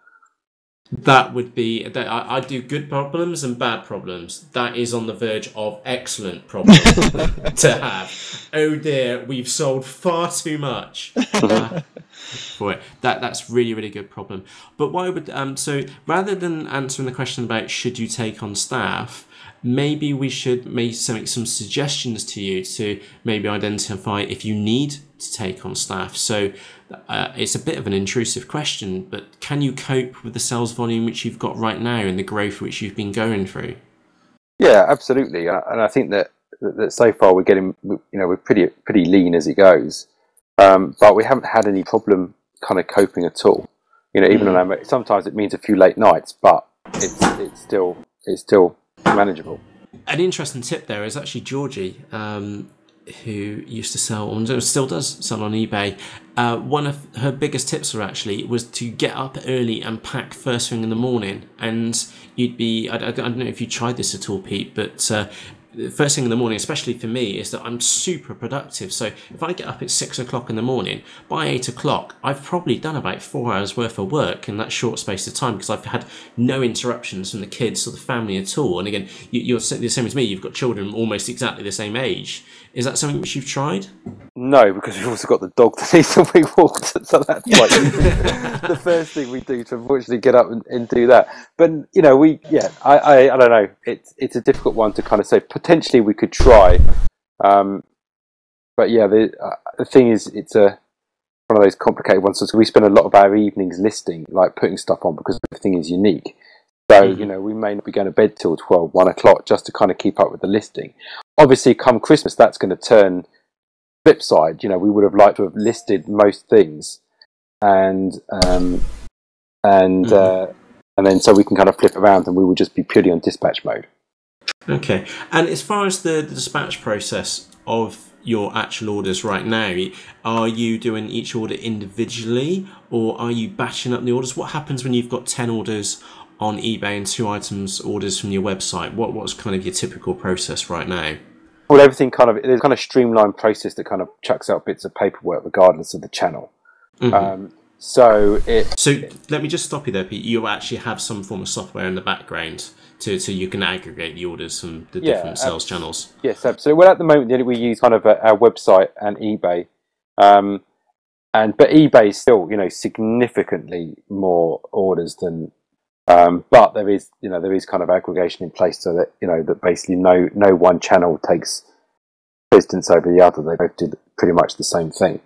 That would be that. I do good problems and bad problems. That is on the verge of excellent problems to have. Oh dear, we've sold far too much for it. That's really, really good problem. But why would so rather than answering the question about should you take on staff, maybe we should make some suggestions to you to maybe identify if you need to take on staff. So it's a bit of an intrusive question, but can you cope with the sales volume which you've got right now and the growth which you've been going through? Yeah, absolutely. And I think that so far we're pretty lean as it goes, but we haven't had any problem kind of coping at all. Even on sometimes it means a few late nights, but it's still manageable. An interesting tip there is actually Georgie, who used to sell, and still does sell on eBay. One of her biggest tips was to get up early and pack first thing in the morning. And you'd be, I don't know if you tried this at all, Pete, but first thing in the morning, especially for me, is that I'm super productive. So if I get up at 6 o'clock in the morning, by 8 o'clock, I've probably done about 4 hours worth of work in that short space of time because I've had no interruptions from the kids or the family at all. And again, you're the same as me. You've got children almost exactly the same age. Is that something which you've tried? No, because we've also got the dog that needs to be walked. So that's like the first thing we do to unfortunately get up and do that. But I don't know. It's a difficult one to kind of say. Potentially we could try, but yeah, the thing is, it's one of those complicated ones. So we spend a lot of our evenings listing, like putting stuff on, because everything is unique. So, we may not be going to bed till 12, 1 o'clock just to kind of keep up with the listing. Obviously, come Christmas, that's going to turn flip side. We would have liked to have listed most things and then so we can kind of flip around and we will just be purely on dispatch mode. Okay. And as far as the dispatch process of your actual orders right now, are you doing each order individually or are you batching up the orders? What happens when you've got 10 orders on eBay and 2 items orders from your website? What's kind of your typical process right now? Well, there's kind of streamlined process that kind of chucks out bits of paperwork regardless of the channel. Mm-hmm. So let me just stop you there, Pete. You actually have some form of software in the background so you can aggregate the orders from the different sales channels. Yes, absolutely. Well, at the moment we use kind of our website and eBay, but eBay is still significantly more orders than. But there is kind of aggregation in place so that that basically no one channel takes precedence over the other. They both do pretty much the same thing.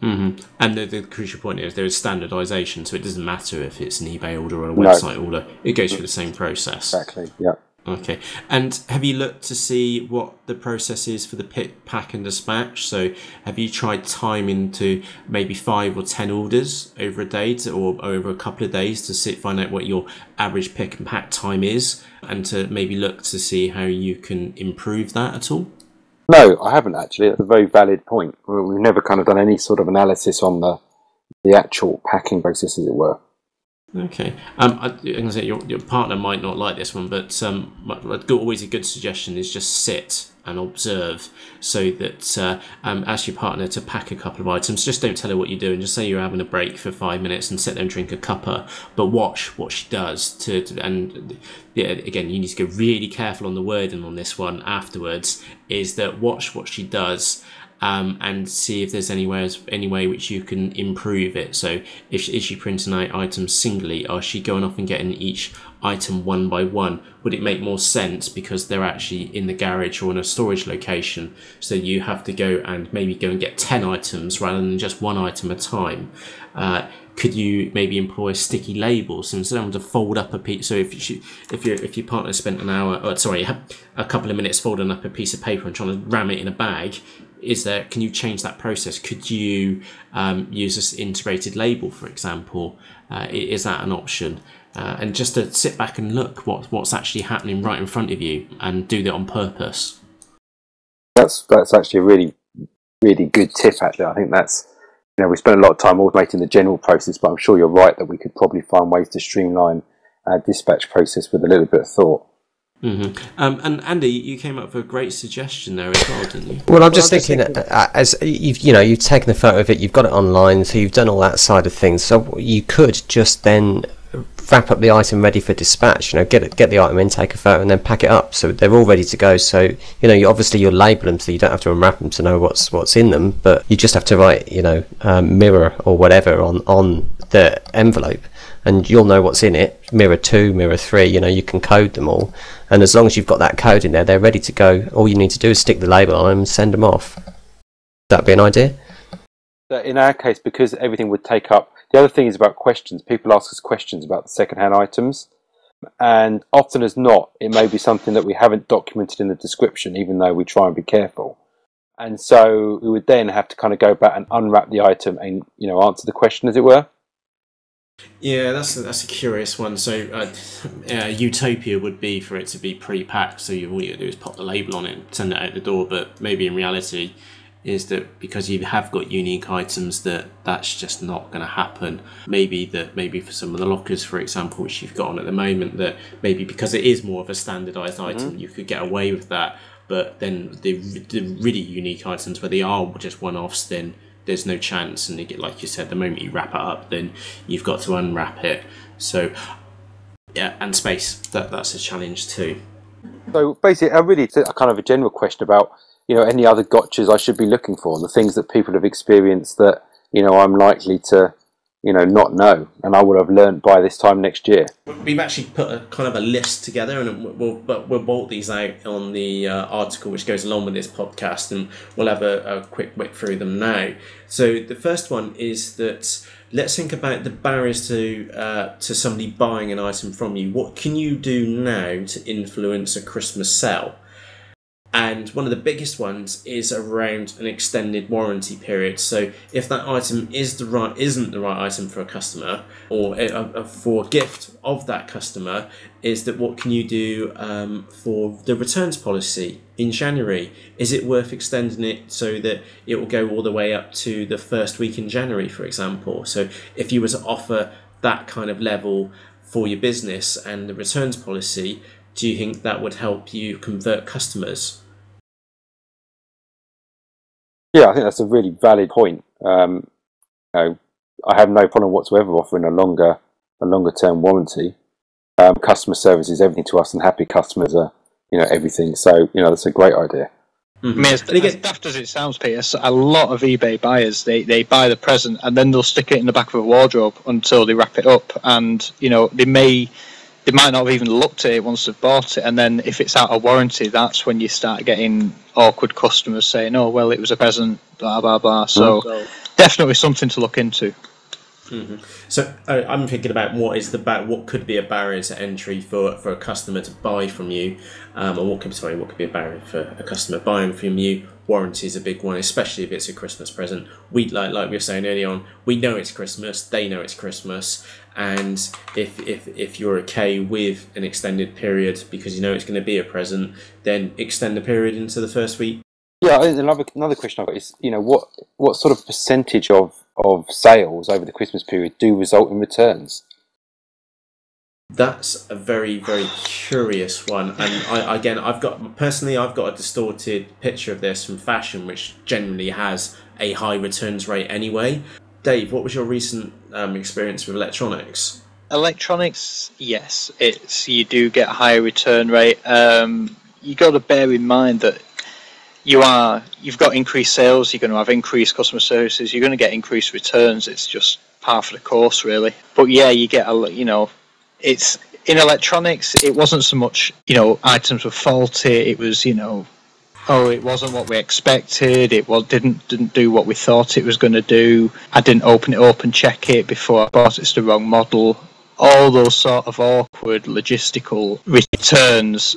Mm-hmm. And the crucial point is there is standardisation, so it doesn't matter if it's an eBay order or a website order. It goes through the same process. Exactly. Yeah. Okay. And have you looked to see what the process is for the pick, pack and dispatch? So have you tried timing to maybe 5 or 10 orders over a day or over a couple of days to find out what your average pick and pack time is and to maybe look to see how you can improve that at all? No, I haven't actually. That's a very valid point. We've never kind of done any sort of analysis on the actual packing process, as it were. Okay. I can say your partner might not like this one, but always a good suggestion is just sit and observe, so that ask your partner to pack a couple of items. Just don't tell her what you're doing. Just say you're having a break for 5 minutes and sit there and drink a cuppa, but watch what she does. Again, you need to go really careful on the wording on this one afterwards. Is that watch what she does. And see if there's any way which you can improve it. So is she printing out items singly? Or is she going off and getting each item one by one? Would it make more sense because they're actually in the garage or in a storage location? So you have to go and get 10 items rather than just one item at a time. Could you maybe employ sticky labels so instead of having to fold up a piece? So if your partner spent a couple of minutes folding up a piece of paper and trying to ram it in a bag, can you change that process? Could you use this integrated label, for example? Is that an option? And just to sit back and look what's actually happening right in front of you and do that on purpose. That's actually a really, really good tip, actually. I think that's, we spend a lot of time automating the general process, but I'm sure you're right that we could probably find ways to streamline our dispatch process with a little bit of thought. And Andy, you came up with a great suggestion there as well, didn't you? Well, I'm just thinking, as you've taken the photo of it, you've got it online, so you've done all that side of things. So you could just then wrap up the item ready for dispatch. Get the item in, take a photo, and then pack it up, so they're all ready to go. So you'll label them, so you don't have to unwrap them to know what's in them, but you just have to write mirror or whatever on the envelope, and you'll know what's in it. Mirror 2, mirror 3. You can code them all, and as long as you've got that code in there, they're ready to go. All you need to do is stick the label on them and send them off. Would that be an idea? In our case, because everything would take up. The other thing is about questions. People ask us questions about the second-hand items, and often as not, it may be something that we haven't documented in the description, even though we try and be careful. And so we would then have to kind of go back and unwrap the item and answer the question, as it were. Yeah, that's a curious one. So utopia would be for it to be pre-packed, so all you do is pop the label on it and send it out the door. But maybe in reality is that because you have got unique items, that's just not going to happen. Maybe for some of the lockers, for example, which you've got on at the moment, that maybe because it is more of a standardized item, you could get away with that. But then the really unique items where they are just one-offs, then there's no chance. And like you said, the moment you wrap it up, then you've got to unwrap it. So yeah, and space, that's a challenge too. So basically, it's a kind of a general question about any other gotchas I should be looking for, the things that people have experienced that I'm likely to not know, and I would have learned by this time next year. We've actually put a kind of a list together, and we'll bolt these out on the article which goes along with this podcast, and we'll have a quick whip through them now. So the first one is that let's think about the barriers to somebody buying an item from you. What can you do now to influence a Christmas sale? And one of the biggest ones is around an extended warranty period. So if that item isn't the right item for a customer, or for a gift of that customer, is that what can you do for the returns policy in January? Is it worth extending it so that it will go all the way up to the first week in January, for example? So if you were to offer that kind of level for your business and the returns policy, do you think that would help you convert customers? Yeah, I think that's a really valid point. I have no problem whatsoever offering a longer term warranty. Customer service is everything to us, and happy customers are everything. So that's a great idea. I mean, as daft as it sounds, Peter, a lot of eBay buyers they buy the present and then they'll stick it in the back of a wardrobe until they wrap it up, and they might not have even looked at it once they've bought it, and then if it's out of warranty, that's when you start getting awkward customers saying, "Oh, well, it was a present," blah blah blah. So definitely something to look into. Mm-hmm. So I'm thinking about what could be a barrier to entry for a customer to buy from you, or what could be a barrier for a customer buying from you. Warranty is a big one, especially if it's a Christmas present. We like we were saying earlier on, we know it's Christmas, they know it's Christmas, and if you're okay with an extended period because you know it's going to be a present, then extend the period into the first week. Yeah, another question I've got is, what sort of percentage of sales over the Christmas period do result in returns? That's a very, very curious one, and I've got a distorted picture of this from fashion, which generally has a high returns rate anyway. Dave, what was your recent experience with electronics? Electronics, yes, you do get a higher return rate. You got to bear in mind that you've got increased sales, you're going to have increased customer services, you're going to get increased returns. It's just par for the course, really. But yeah, you get it's in electronics. It wasn't so much items were faulty. It was it wasn't what we expected. It didn't do what we thought it was going to do. I didn't open it up and check it before I bought it. It's the wrong model. All those sort of awkward logistical returns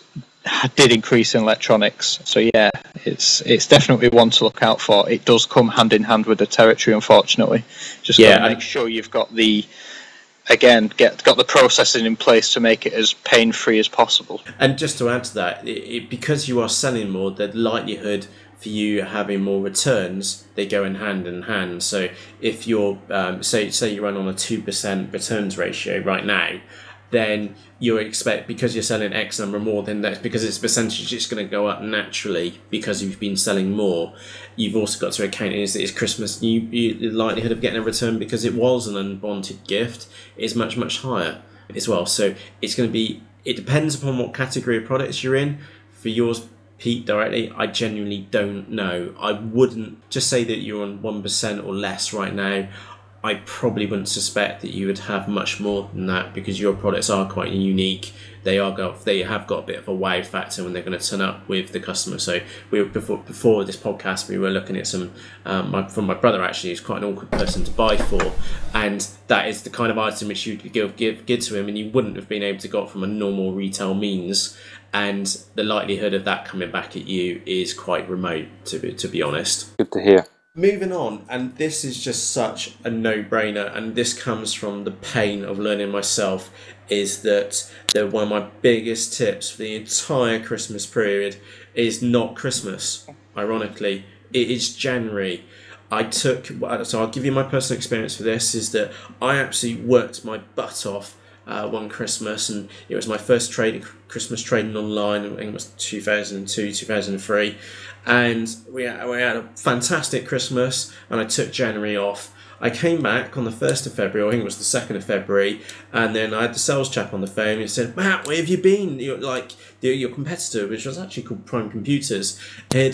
did increase in electronics. So yeah, it's definitely one to look out for. It does come hand in hand with the territory, unfortunately. Just got to make sure you've got got the processing in place to make it as pain-free as possible. And just to add to that, because you are selling more, the likelihood for you having more returns, they go in hand. So if you're say you run on a 2% returns ratio right now, then you expect, because you're selling X number more, then that's because it's percentage, it's going to go up naturally because you've been selling more. You've also got to account is that it's Christmas. The likelihood of getting a return because it was an unwanted gift is much, much higher as well. So it's going to be, it depends upon what category of products you're in. For yours, Pete, directly, I genuinely don't know. I wouldn't just say that you're on 1% or less right now. I probably wouldn't suspect that you would have much more than that because your products are quite unique. They have got a bit of a wow factor when they're going to turn up with the customer. So before this podcast, we were looking at some from my brother actually, who's quite an awkward person to buy for, and that is the kind of item which you could give to him, and you wouldn't have been able to get from a normal retail means. And the likelihood of that coming back at you is quite remote, to be honest. Good to hear. Moving on, and this is just such a no-brainer, and this comes from the pain of learning myself, is that one of my biggest tips for the entire Christmas period is not Christmas. Ironically, it is January. So I'll give you my personal experience for this, is that I absolutely worked my butt off one Christmas, and it was my first Christmas trading online. I think it was 2002, 2003, and we had a fantastic Christmas, and I took January off. I came back on the 1st of February, I think it was the 2nd of February, and then I had the sales chap on the phone, and he said, "Matt, where have you been?" Your competitor, which was actually called Prime Computers, had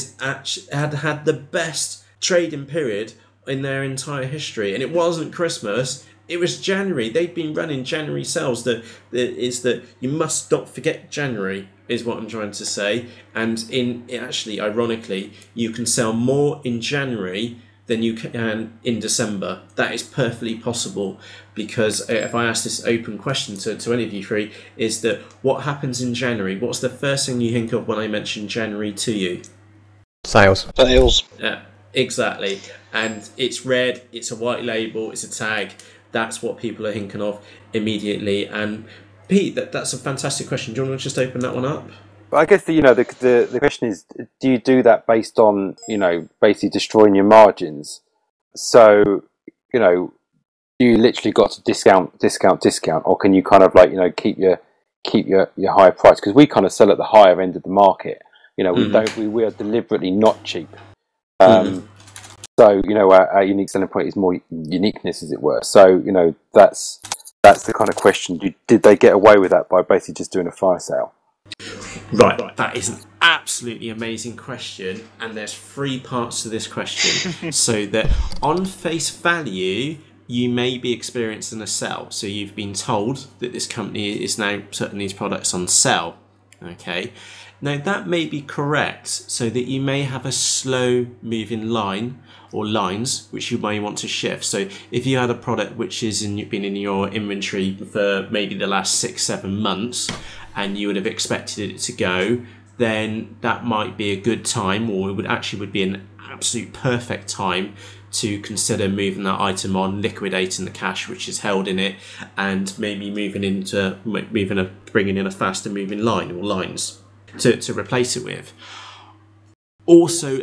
the best trading period in their entire history, and it wasn't Christmas. It was January. They'd been running January sales. That you must not forget January, is what I'm trying to say. And ironically, you can sell more in January than you can in December. That is perfectly possible, because if I ask this open question to any of you three, is that what happens in January? What's the first thing you think of when I mention January to you? Sales. Yeah, exactly. And it's red, it's a white label, it's a tag. That's what people are thinking of immediately. And Pete, that's a fantastic question. Do you want to just open that one up? I guess the question is, do you do that based on basically destroying your margins? So do you literally got to discount, or can you kind of keep your higher price? Because we kind of sell at the higher end of the market. We are deliberately not cheap. So our unique selling point is more uniqueness, as it were. So that's the kind of question. Did they get away with that by basically just doing a fire sale? Right, that is an absolutely amazing question, and there's 3 parts to this question. So that on face value, you may be experiencing a sell. So you've been told that this company is now putting these products on sale. Okay, now that may be correct, so that you may have a slow moving line or lines which you may want to shift. So if you had a product which has been in your inventory for maybe the last 6-7 months, and you would have expected it to go, then that might be a good time, or it would be an absolute perfect time to consider moving that item on, liquidating the cash which is held in it, and maybe bringing in a faster moving line or lines to replace it with. Also,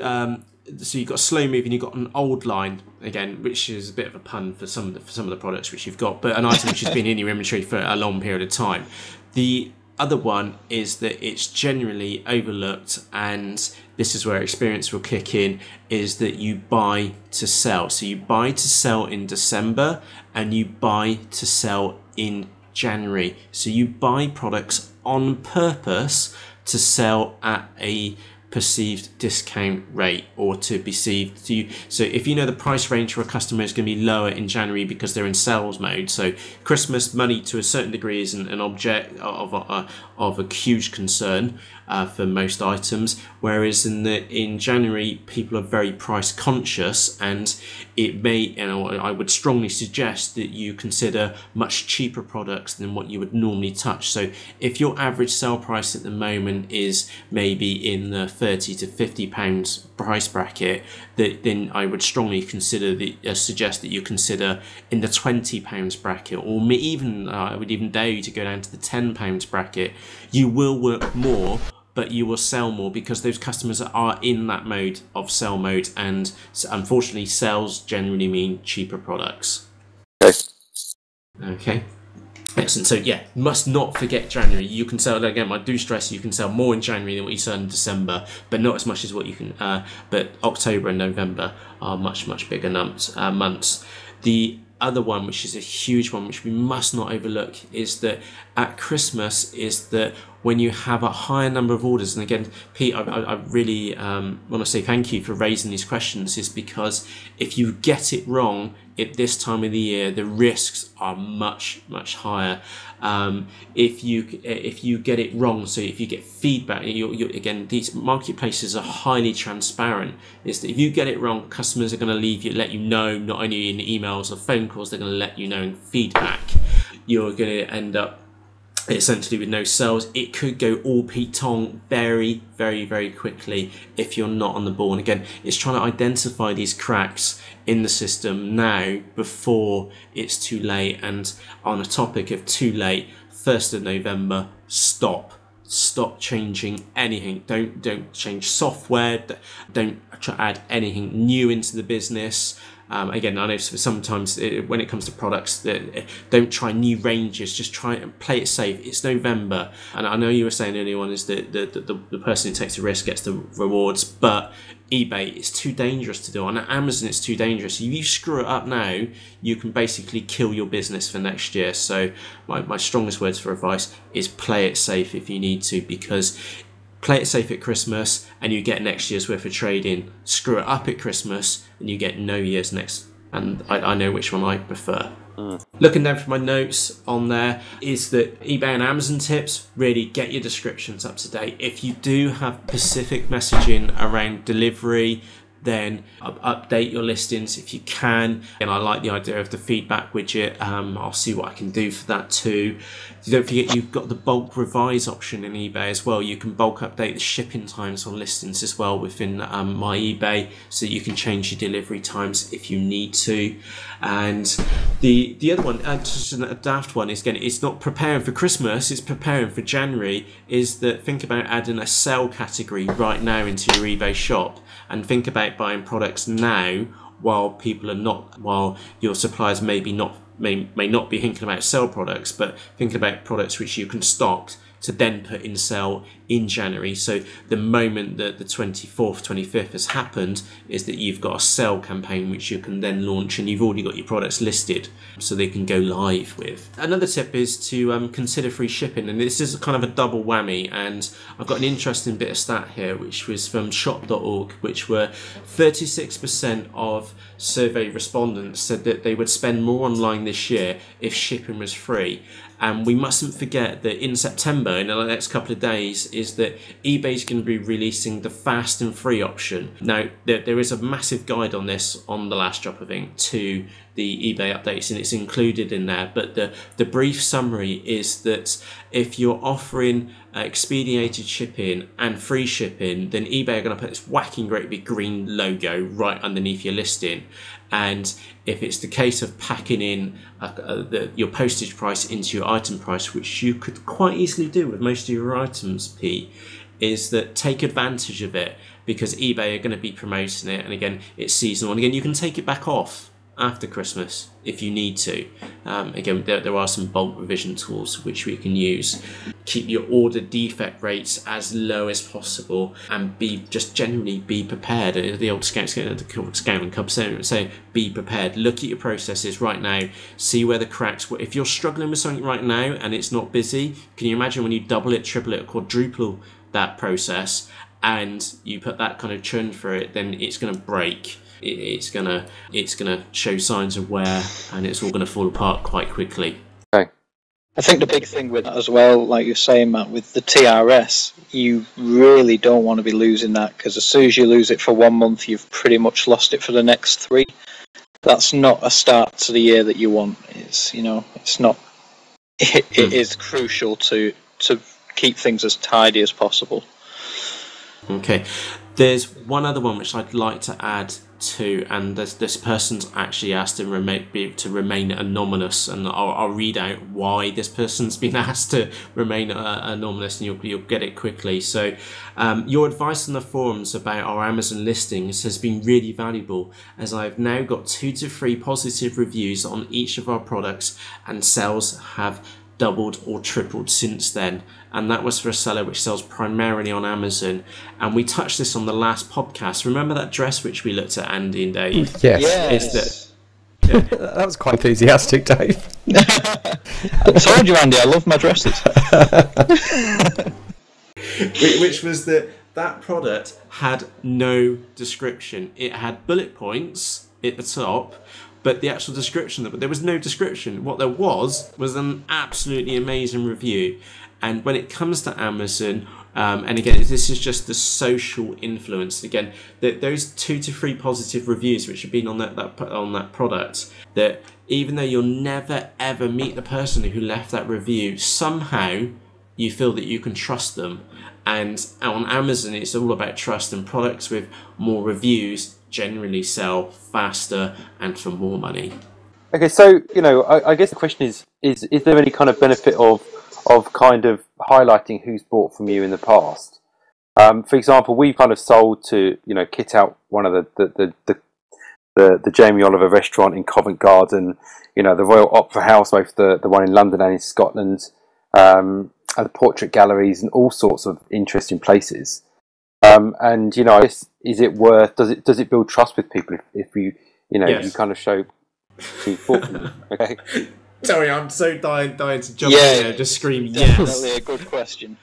so you've got slow moving, you've got an old line again, which is a bit of a pun for some of the products which you've got, but an item which has been in your inventory for a long period of time. The other one is that it's generally overlooked, and this is where experience will kick in, is that you buy to sell. So you buy to sell in December, and you buy to sell in January. So you buy products on purpose to sell at a perceived discount rate, or to perceived to you. So if you know the price range for a customer is going to be lower in January because they're in sales mode, so Christmas money to a certain degree is an object of a huge concern for most items, whereas in January people are very price conscious, and it may, I would strongly suggest that you consider much cheaper products than what you would normally touch. So if your average sale price at the moment is maybe in the £30 to £50 price bracket, then I would strongly suggest that you consider in the £20 bracket, or even I would even dare you to go down to the £10 bracket. You will work more, but you will sell more, because those customers are in that mode of sell mode, and unfortunately sales generally mean cheaper products. Okay. Excellent. So yeah, must not forget January. You can sell, again, I do stress, you can sell more in January than what you sell in December, but not as much as what you can, but October and November are much bigger months. The other one, which is a huge one, which we must not overlook, is that at Christmas is that when you have a higher number of orders, and again, Pete, I really want to say thank you for raising these questions, is because if you get it wrong at this time of the year, the risks are much higher. If you get it wrong, so if you get feedback, again, these marketplaces are highly transparent. Is that if you get it wrong, customers are going to let you know, not only in emails or phone calls, they're going to let you know in feedback. You're going to end up essentially with no sales. It could go all Pete Tong very quickly if you're not on the ball. And again, it's trying to identify these cracks in the system now before it's too late. And on a topic of too late, 1st of November, stop changing anything. Don't change software, don't add anything new into the business. Again, I know sometimes when it comes to products, don't try new ranges, just try and play it safe. It's November, and I know you were saying earlier on is that the person who takes the risk gets the rewards, but eBay is too dangerous to do. On Amazon, it's too dangerous. If you screw it up now, you can basically kill your business for next year. So my strongest words for advice is play it safe if you need to, because play it safe at Christmas and you get next year's worth of trading. Screw it up at Christmas and you get no year's next. And I know which one I prefer. Looking down from my notes on there is that eBay and Amazon tips, really get your descriptions up to date. If you do have specific messaging around delivery, then update your listings if you can. And I like the idea of the feedback widget. I'll see what I can do for that too. Don't forget, you've got the bulk revise option in eBay as well. You can bulk update the shipping times on listings as well within my eBay, so you can change your delivery times if you need to. And the other one, just a daft one, is again, it's not preparing for Christmas, it's preparing for January, is that think about adding a sale category right now into your eBay shop, and think about buying products now while your suppliers may not be thinking about sale products, but thinking about products which you can stock to then put in sale in January. So the moment that the 24th, 25th has happened is that you've got a sale campaign which you can then launch, and you've already got your products listed so they can go live with. Another tip is to consider free shipping, and this is kind of a double whammy. And I've got an interesting bit of stat here, which was from shop.org, which were 36% of survey respondents said that they would spend more online this year if shipping was free. And we mustn't forget that in September, in the next couple of days, is that eBay's going to be releasing the fast and free option. Now, there is a massive guide on this on the last drop of ink to the eBay updates, and it's included in there. But the brief summary is that if you're offering expedited shipping and free shipping, then eBay are going to put this whacking great big green logo right underneath your listing. And if it's the case of packing in your postage price into your item price, which you could quite easily do with most of your items, Pete, is that take advantage of it, because eBay are going to be promoting it. And again, it's seasonal. And again, you can take it back off after Christmas if you need to. Again, there are some bulk revision tools which we can use. Keep your order defect rates as low as possible, and generally be prepared. The old Scout and Cub say, be prepared. Look at your processes right now, see where the cracks. If you're struggling with something right now and it's not busy, can you imagine when you double it, triple it, or quadruple that process, and you put that kind of churn through it, then it's going to break. It's gonna show signs of wear, and it's all gonna fall apart quite quickly. Okay. I think the big thing with that as well, like you're saying, Matt, with the TRS, you really don't want to be losing that, because as soon as you lose it for 1 month, you've pretty much lost it for the next 3. That's not a start to the year that you want. It's not. It is crucial to keep things as tidy as possible. Okay. There's one other one which I'd like to add to, and this person's actually asked to remain anonymous, and I'll read out why this person's been asked to remain anonymous, and you'll get it quickly. So, your advice on the forums about our Amazon listings has been really valuable, as I've now got 2 to 3 positive reviews on each of our products, and sales have doubled or tripled since then, and that was for a seller which sells primarily on Amazon. And we touched this on the last podcast. Remember that dress which we looked at, Andy and Dave? Yes. That was quite enthusiastic, Dave. I told you, Andy, I love my dresses. Which was that product had no description. It had bullet points at the top, but the actual description, there was no description. What there was an absolutely amazing review. And when it comes to Amazon, and again, this is just the social influence. Again, those 2 to 3 positive reviews which have been on that product, that even though you'll never ever meet the person who left that review, somehow you feel that you can trust them. And on Amazon, it's all about trust, and products with more reviews generally sell faster and for more money. Okay, so I guess the question is there any kind of benefit of kind of highlighting who's bought from you in the past? For example, we've kind of sold to kit out one of the Jamie Oliver restaurant in Covent Garden, the Royal Opera House, both the one in London and in Scotland, the portrait galleries, and all sorts of interesting places. And I guess, is it worth? Does it build trust with people if you Yes. you kind of show who's bought from them? Okay. Sorry, I'm so dying to jump in there, just scream yes. Definitely a good question.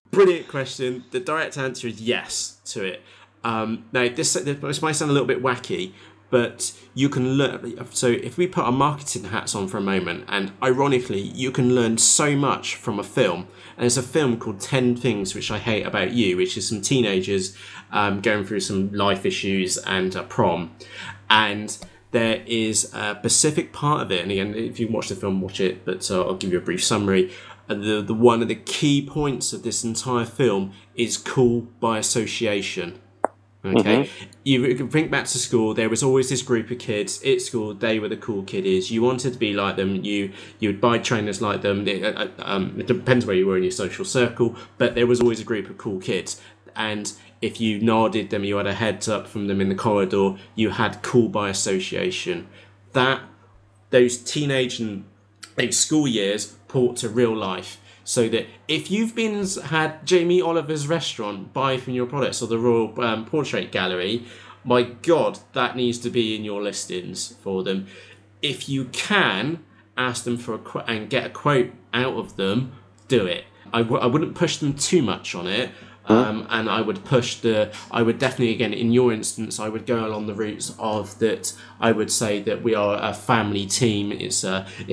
Brilliant question. The direct answer is yes to it. Now, this might sound a little bit wacky, but you can learn. So if we put our marketing hats on for a moment, and ironically, you can learn so much from a film. And there's a film called 10 Things Which I Hate About You, which is some teenagers going through some life issues and a prom. And there is a specific part of it, and again, if you watch the film, watch it, but I'll give you a brief summary. The one of the key points of this entire film is cool by association. Okay, You can think back to school. There was always this group of kids at school. They were the cool kiddies. You wanted to be like them. You would buy trainers like them. It depends where you were in your social circle, but there was always a group of cool kids. And if you nodded them, you had a heads up from them in the corridor. You had cool by association. Those teenage and school years brought to real life. So that if you've had Jamie Oliver's restaurant buy from your products or the Royal Portrait Gallery, my God, that needs to be in your listings for them. If you can ask them for a quote and get a quote out of them, do it. I wouldn't push them too much on it. And I would definitely, again, in your instance, I would go along the routes of that. I would say that we are a family team. It's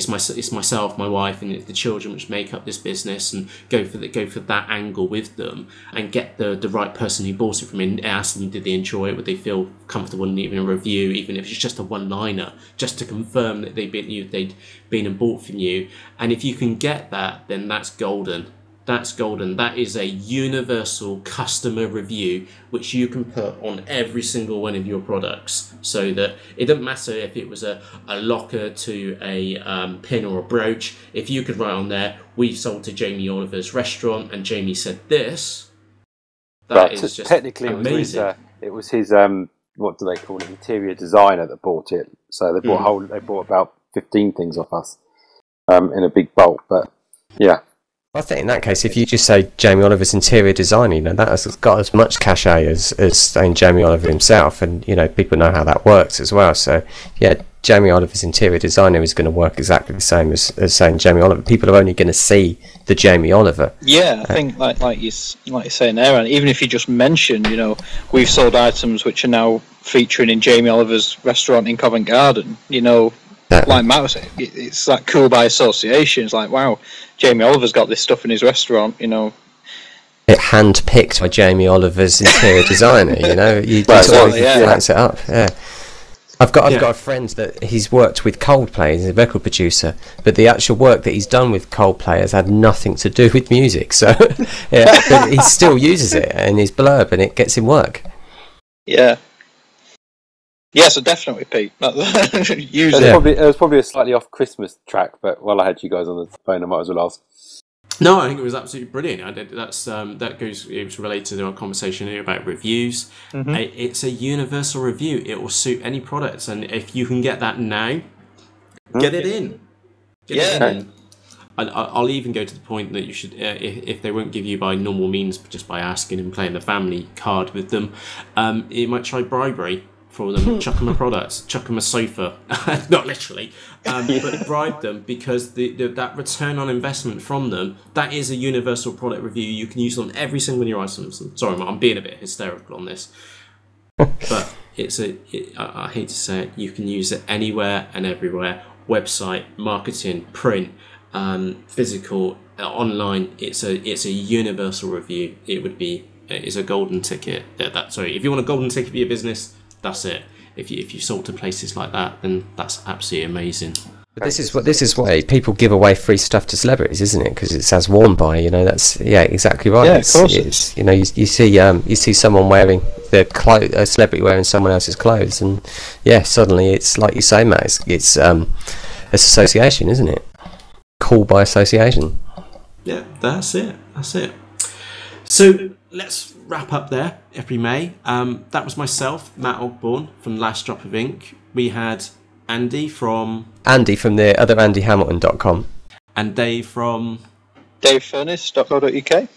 myself, my wife, and the children which make up this business, and go for that angle with them, and get the right person who bought it from me, and ask them, did they enjoy it? Would they feel comfortable in leaving a review, even if it's just a one-liner, just to confirm that they'd been and bought from you? And if you can get that, then that's golden. That's golden. That is a universal customer review which you can put on every single one of your products, so that it doesn't matter if it was a locker to a pin or a brooch. If you could write on there, we've sold to Jamie Oliver's restaurant and Jamie said this, that is just technically amazing. It was his what do they call it, interior designer that bought it. So they bought about 15 things off us in a big bulk. But yeah. I think in that case, if you just say Jamie Oliver's interior designer, that has got as much cachet as saying Jamie Oliver himself, and people know how that works as well. So yeah, Jamie Oliver's interior designer is going to work exactly the same as saying Jamie Oliver. People are only going to see the Jamie Oliver. Yeah, I think like you're saying there, and even if you just mention, we've sold items which are now featuring in Jamie Oliver's restaurant in Covent Garden, like Matt was saying, it's that cool by association. It's like, wow, Jamie Oliver's got this stuff in his restaurant, It hand-picked by Jamie Oliver's interior designer, You sort of flex it up, yeah. I've got a friend that he's worked with Coldplay, he's a record producer, but the actual work that he's done with Coldplay has had nothing to do with music, so yeah, but he still uses it in his blurb and it gets him work. Yeah. Yeah, so definitely, Pete. Use it. it. It was probably a slightly off Christmas track, but while I had you guys on the phone, I might as well ask. No, I think it was absolutely brilliant. It was related to our conversation here about reviews. Mm-hmm. It's a universal review. It will suit any products, and if you can get that now, get it in. Get it in. I'll even go to the point that you should, if they won't give you by normal means, just by asking and playing the family card with them, you might try bribery for them. Chuck them a product, chuck them a sofa, not literally, but bribe them, because that return on investment from them, that is a universal product review. You can use on every single one of your items. Sorry, I'm being a bit hysterical on this, but I hate to say it, you can use it anywhere and everywhere. Website, marketing, print, physical, online. It's a universal review. It's a golden ticket. Sorry, if you want a golden ticket for your business, that's it. If you sold to places like that, then that's absolutely amazing. But this is why people give away free stuff to celebrities, isn't it? Because it says worn by. That's exactly right. Yeah, of course. It's you see someone wearing a celebrity wearing someone else's clothes, and suddenly it's like you say, Matt. It's association, isn't it? Cool by association. Yeah, that's it. So let's wrap up there, if we may. That was myself, Matt Ogborn from Last Drop of Ink. We had Andy from the other AndyHamilton.com, and Dave from DaveFurnace.co.uk,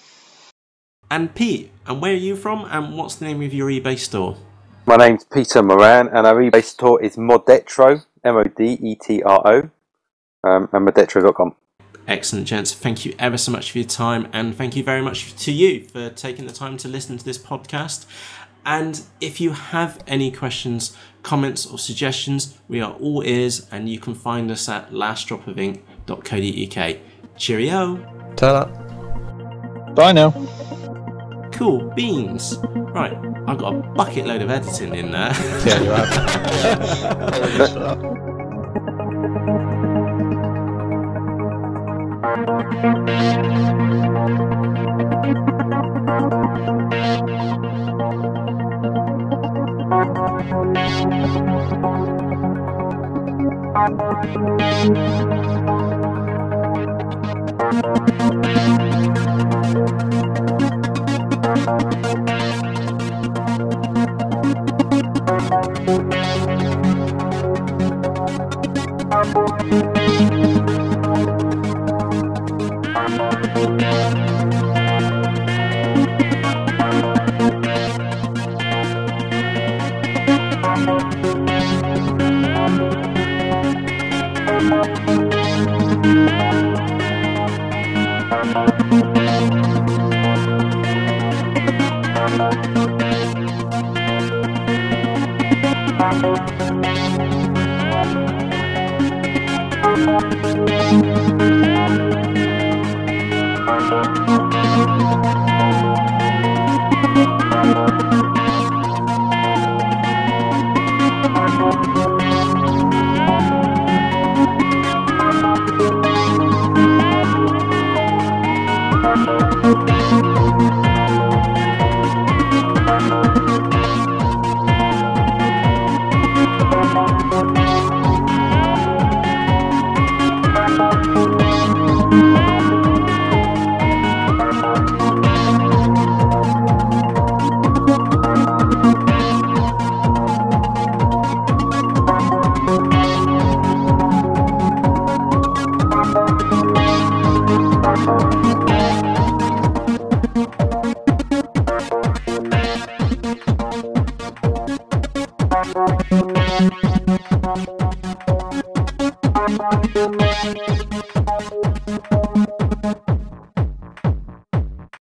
and Pete. And where are you from? And what's the name of your eBay store? My name's Peter Moran, and our eBay store is Modetro, Modetro, and Modetro.com. Excellent, gents. Thank you ever so much for your time, and thank you very much to you for taking the time to listen to this podcast. And if you have any questions, comments or suggestions, we are all ears, and you can find us at lastdropofink.co.uk. Cheerio. Ta-da. Bye now. Cool beans. Right, I've got a bucket load of editing in there. Yeah, you are.